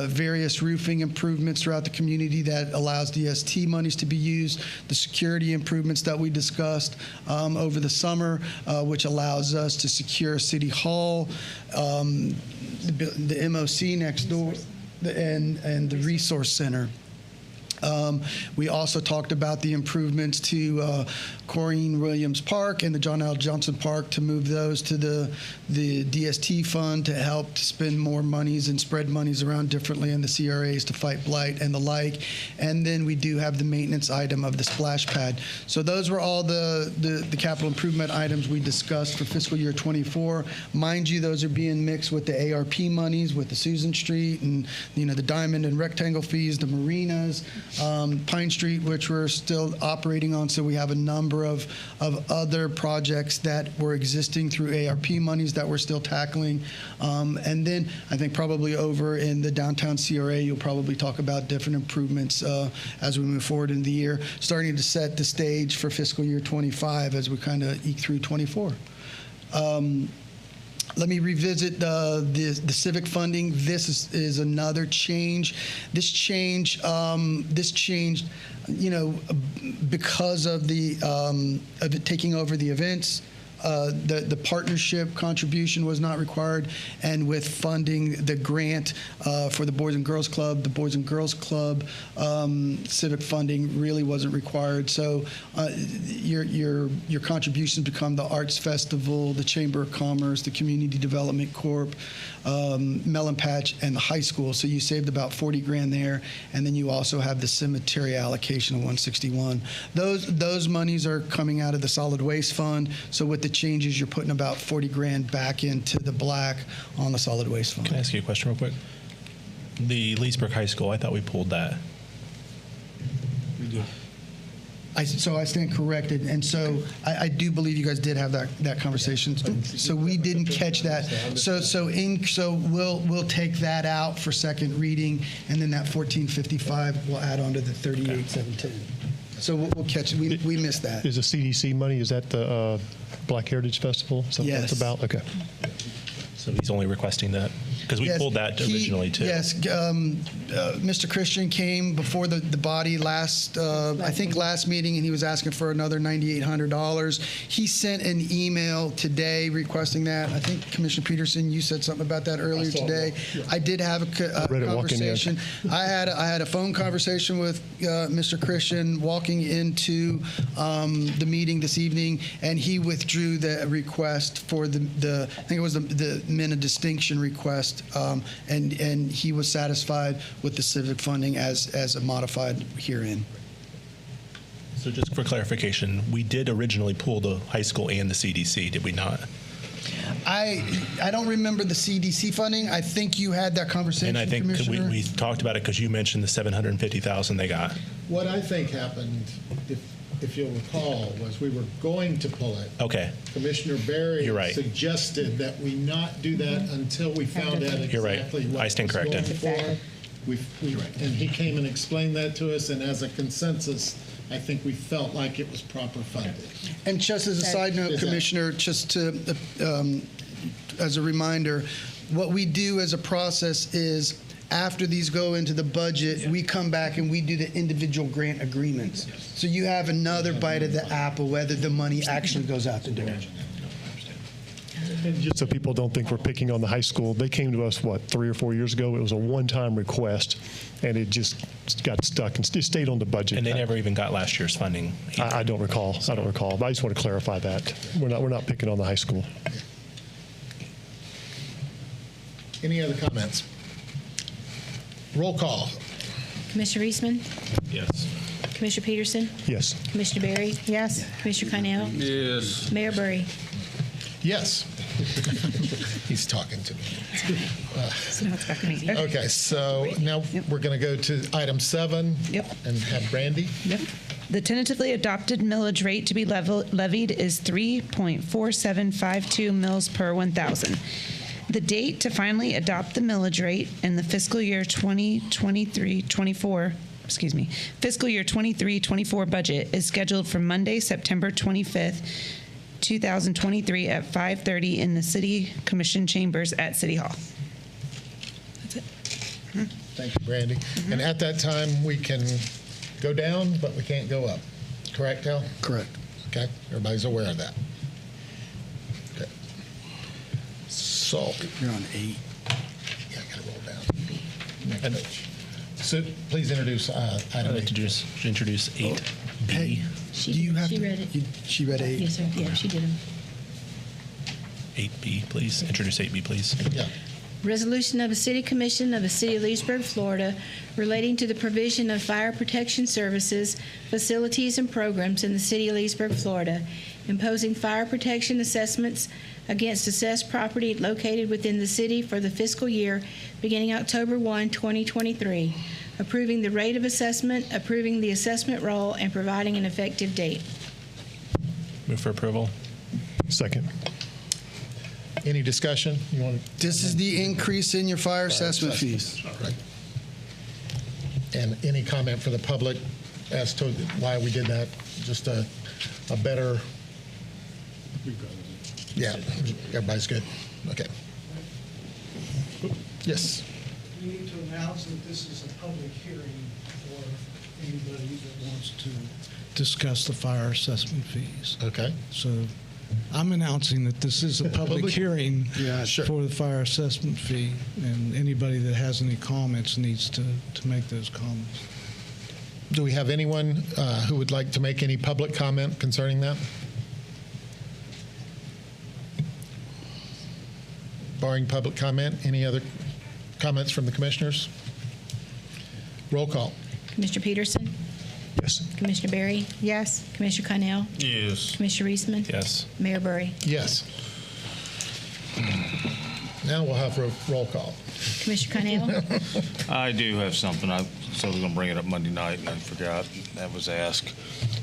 various roofing improvements throughout the community that allows DST monies to be used. The security improvements that we discussed over the summer, which allows us to secure City Hall, the MOC next door, and the Resource Center. We also talked about the improvements to Corrine Williams Park and the John L. Johnson Park, to move those to the DST fund to help to spend more monies and spread monies around differently in the CRAs to fight blight and the like. And then we do have the maintenance item of the splash pad. So those were all the capital improvement items we discussed for fiscal year 24. Mind you, those are being mixed with the ARP monies, with the Susan Street and the Diamond and Rectangle fees, the marinas, Pine Street, which we're still operating on. So we have a number of other projects that were existing through ARP monies that we're still tackling. And then I think probably over in the downtown CRA, you'll probably talk about different improvements as we move forward in the year, starting to set the stage for fiscal year 25 as we kind of eke through 24. Let me revisit the civic funding. This is another change. This changed, because of it taking over the events the partnership contribution was not required, and with funding the grant for the Boys and Girls Club, civic funding really wasn't required. So your contributions become the Arts Festival, the Chamber of Commerce, the Community Development Corp, Melon Patch, and the high school. So you saved about 40 grand there, and then you also have the cemetery allocation of 161. Those monies are coming out of the solid waste fund. So with the changes, you're putting about 40 grand back into the black on the solid waste fund. Can I ask you a question real quick? The Leesburg High School, I thought we pulled that. So I stand corrected, and so I do believe you guys did have that conversation. So we didn't catch that. So we'll take that out for second reading, and then that 1455 will add on to the 38,710. So we'll catch it. We missed that. Is the CDC money, is that the Black Heritage Festival? Is that what Yes. it's about? Okay. So he's only requesting that? Because we Yes, pulled that originally, too. Yes, Mr. Christian came before the body last meeting, and he was asking for another $9,800. He sent an email today requesting that. I think Commissioner Peterson, you said something about that earlier today. I did have a conversation. I had a phone conversation with Mr. Christian walking into the meeting this evening, and he withdrew the request for the I think it was the Men of Distinction request. And he was satisfied with the civic funding as modified herein. So just for clarification, we did originally pull the high school and the CDC, did we not? I don't remember the CDC funding. I think you had that conversation, And I think Commissioner. we talked about it because you mentioned the $750,000 they got. What I think happened, if you'll recall, was we were going to pull it. Okay. Commissioner Berry You're right. suggested that we not do that until we found out You're right. exactly what I stand was going corrected. for. And he came and explained that to us, and as a consensus, I think we felt like it was proper funded. And just as a side note, Is that- Commissioner, just to as a reminder, what we do as a process is after these go into the budget, we come back and we do the individual grant agreements. So you have another bite of the apple, whether the money actually goes out the door. And just so people don't think we're picking on the high school, they came to us, 3 or 4 years ago? It was a one-time request, and it just got stuck and it stayed on the budget. And they never even got last year's funding. I don't recall. But I just want to clarify that. We're not picking on the high school. Any other comments? Roll call. Commissioner Eastman? Yes. Commissioner Peterson? Yes. Commissioner Berry? Yes. Commissioner Carnell? Yes. Mayor Burry? Yes. He's talking to me. So now it's back to me. Okay, so now we're going to go to item 7. Yep. And have Brandy. Yep. The tentatively adopted millage rate to be levied is 3.4752 mils per 1,000. The date to finally adopt the millage rate in the fiscal year 23-24 budget is scheduled for Monday, September 25th, 2023 at 5:30 in the City Commission chambers at City Hall. That's it. Thank you, Brandy. And at that time, we can go down, but we can't go up. Correct, Al? Correct. Okay, everybody's aware of that. Okay. So, You're on 8. yeah, I gotta roll down. Next page. So please introduce I'd item like 8. to just introduce 8B. Hey, do you have She to- read it. She read 8. Yes, sir. Yeah, she did them. 8B, please. Introduce 8B, please. Yeah. Resolution of the City Commission of the City of Leesburg, Florida, relating to the provision of fire protection services, facilities, and programs in the City of Leesburg, Florida, imposing fire protection assessments against assessed property located within the city for the fiscal year beginning October 1, 2023, approving the rate of assessment, approving the assessment roll, and providing an effective date. Move for approval. Second. Any discussion? You want to? This is the increase in your fire assessment fees. Right. And any comment for the public as to why we did that? Just a better. Yeah, everybody's good. Okay. Yes. We need to announce that this is a public hearing for anybody that wants to discuss the fire assessment fees. Okay. So I'm announcing that this is a public hearing Yeah, sure. for the fire assessment fee, and anybody that has any comments needs to make those comments. Do we have anyone who would like to make any public comment concerning that? Barring public comment, any other comments from the commissioners? Roll call. Commissioner Peterson? Yes. Commissioner Berry? Yes. Commissioner Connell? Yes. Commissioner Reisman? Yes. Mayor Burry? Yes. Now we'll have roll call. Commissioner Connell? I do have something. I said I was going to bring it up Monday night, and I forgot that was asked.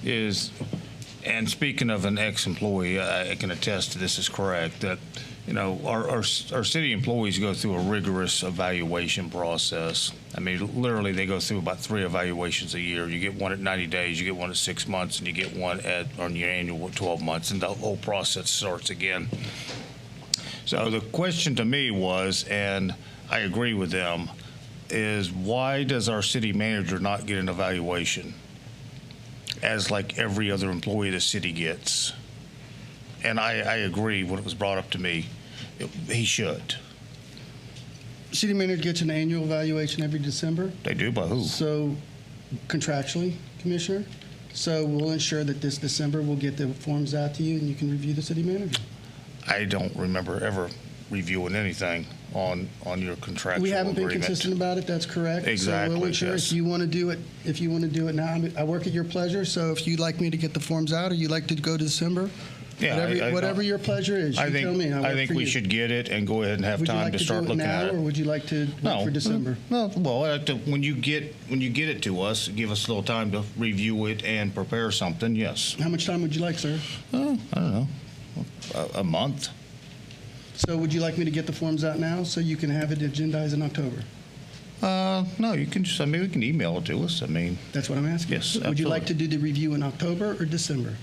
And speaking of an ex-employee, I can attest to this is correct, that, you know, our city employees go through a rigorous evaluation process. I mean, literally, they go through about 3 evaluations a year. You get one at 90 days, you get one at 6 months, and you get one on your annual at 12 months, and the whole process starts again. So the question to me was, and I agree with them, is why does our city manager not get an evaluation as like every other employee the city gets? And I agree when it was brought up to me, he should. City manager gets an annual evaluation every December. They do, by who? So contractually, Commissioner. So we'll ensure that this December we'll get the forms out to you and you can review the city manager. I don't remember ever reviewing anything on your contractual We haven't been agreement. consistent about it. That's correct. Exactly, So we'll ensure yes. if you want to do it now. I work at your pleasure. So if you'd like me to get the forms out or you'd like to go to December, Yeah, whatever your pleasure is, you tell me. I think we should get it and go ahead and have Would you time like to to start do it looking now, at or it. would you like to wait for December? No. Well, when you get it to us, give us a little time to review it and prepare something. Yes. How much time would you like, sir? I don't know. A month. So would you like me to get the forms out now so you can have it agendized in October? No, you can just. I mean, we can email it to us. I mean, That's what I'm asking. Yes, Would you like to absolutely. do the review in October or December?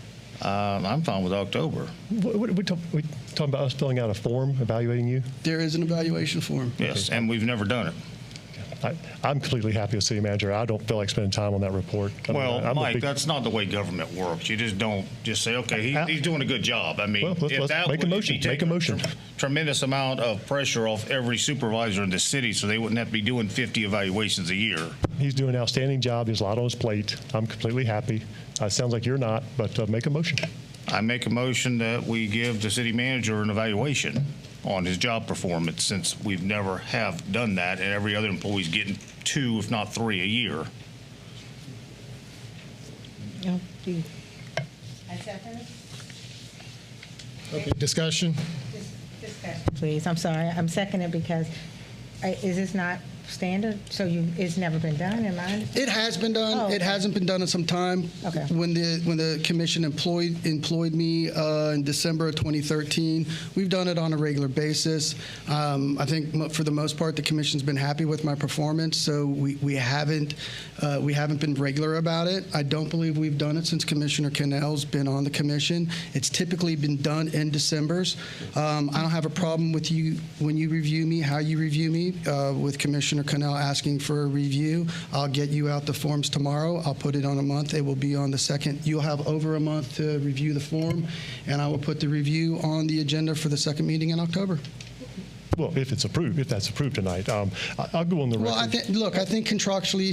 I'm fine with October. We talking about us filling out a form evaluating you? There is an evaluation form. Yes, and we've never done it. I'm completely happy as city manager. I don't feel like spending time on that report. I mean, Well, I'm a Mike, big- that's not the way government works. You just don't just say, okay, he's doing a good job. I mean, Well, let's make a motion. Make a motion. Tremendous amount of pressure off every supervisor in the city, so they wouldn't have to be doing 50 evaluations a year. He's doing an outstanding job. There's a lot on his plate. I'm completely happy. Sounds like you're not, but make a motion. I make a motion that we give the city manager an evaluation on his job performance, since we've never have done that, and every other employee's getting 2, if not 3 a year. I second it. Okay, discussion? Please, I'm sorry. I'm seconding because is this not standard? So it's never been done, am I? It has been done. Oh, It okay. hasn't been done in some time. Okay. When the commission employed me in December of 2013, we've done it on a regular basis. I think for the most part, the commission's been happy with my performance, so we haven't been regular about it. I don't believe we've done it since Commissioner Cannell's been on the commission. It's typically been done in Decembers. I don't have a problem with you when you review me, how you review me, with Commissioner Cannell asking for a review. I'll get you out the forms tomorrow. I'll put it on a month. It will be on the second. You'll have over a month to review the form, and I will put the review on the agenda for the second meeting in October. Well, if that's approved tonight. I'll go on the record. Well, I think contractually,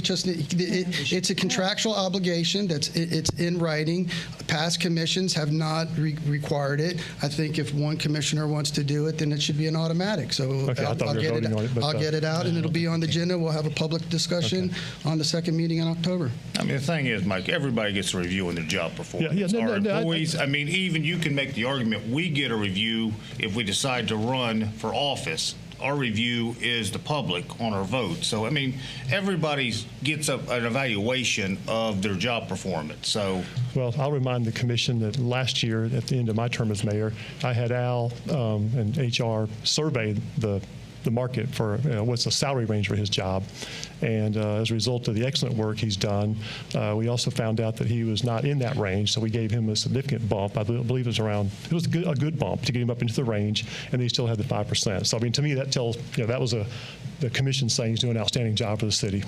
it's a contractual obligation. It's in writing. Past commissions have not required it. I think if one commissioner wants to do it, then it should be an automatic. So Okay, I thought we were voting on it, but, I'll get it out, and it'll be on the agenda. We'll have a public discussion on the second meeting in October. I mean, the thing is, Mike, everybody gets a review on their job performance. Yeah, no, Our no, I- employees, I mean, even you can make the argument, we get a review if we decide to run for office. Our review is the public on our vote. So, I mean, everybody gets an evaluation of their job performance. So, Well, I'll remind the commission that last year, at the end of my term as mayor, I had Al and HR survey the market for what's the salary range for his job. And as a result of the excellent work he's done, we also found out that he was not in that range, so we gave him a significant bump. I believe it was a good bump to get him up into the range, and he still had the 5%. So, I mean, to me, that tells, that was the commission saying he's doing an outstanding job for the city.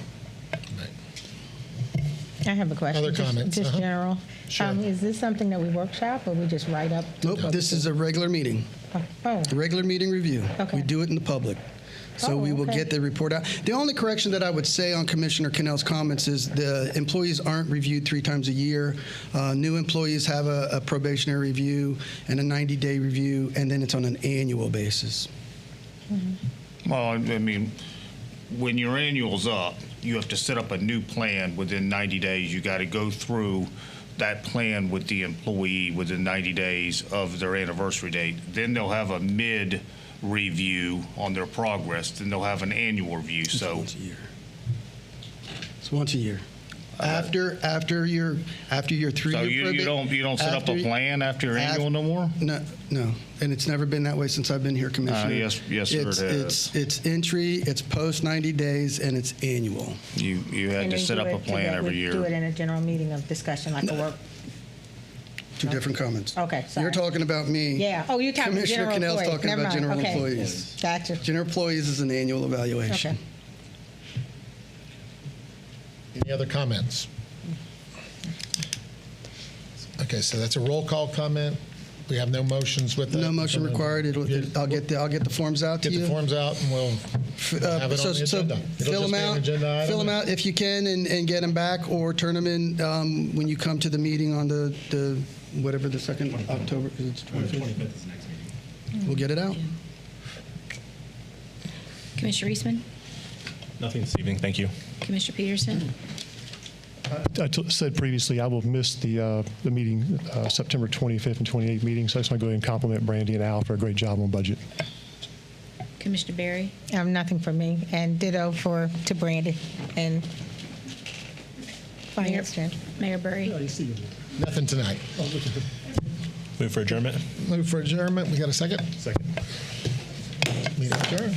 I have a question. Other comments? Just general. Sure. Is this something that we workshop or we just write up? Nope, this is a regular meeting, Oh, regular meeting review. Okay. We do it in the public. So Oh, we will okay. get the report out. The only correction that I would say on Commissioner Cannell's comments is the employees aren't reviewed 3 times a year. New employees have a probationary review and a 90-day review, and then it's on an annual basis. Well, I mean, when your annual's up, you have to set up a new plan within 90 days. You got to go through that plan with the employee within 90 days of their anniversary date. Then they'll have a mid-review on their progress. Then they'll have an annual review. So Once a year. It's once a year. After your 3-year so you don't set up a plan after your annual no more? No, and it's never been that way since I've been here, Commissioner. Yes, sir, it has. It's entry, it's post 90 days, and it's annual. You had and to then set do up it a plan every year. Do it in a general meeting of discussion, like a work. 2 different comments. Okay, sorry. You're talking about me. Yeah. Oh, you're talking Commissioner general Cannell's employees. talking Never about mind. general Okay. employees. Gotcha. General employees is an annual evaluation. Okay. Any other comments? Okay, so that's a roll call comment. We have no motions with that. No motion required. I'll get the forms out to Get you. the forms out and we'll have it on the agenda. It'll fill just them be an out. agenda item. Fill them out if you can, and get them back, or turn them in when you come to the meeting on the whatever the 2nd October, because it's 25th. 25th is the next meeting. We'll get it out. Commissioner Eastman? Nothing this evening. Thank you. Commissioner Peterson? I said previously I will miss the meeting, September 25th and 28th meeting, so I just want to go ahead and compliment Brandy and Al for a great job on budget. Commissioner Berry? Nothing for me, and ditto to Brandy and Finance Chair. Mayor Berry? Nothing tonight. Move for adjournment. Move for adjournment. We got a second? Second. Meeting adjourned.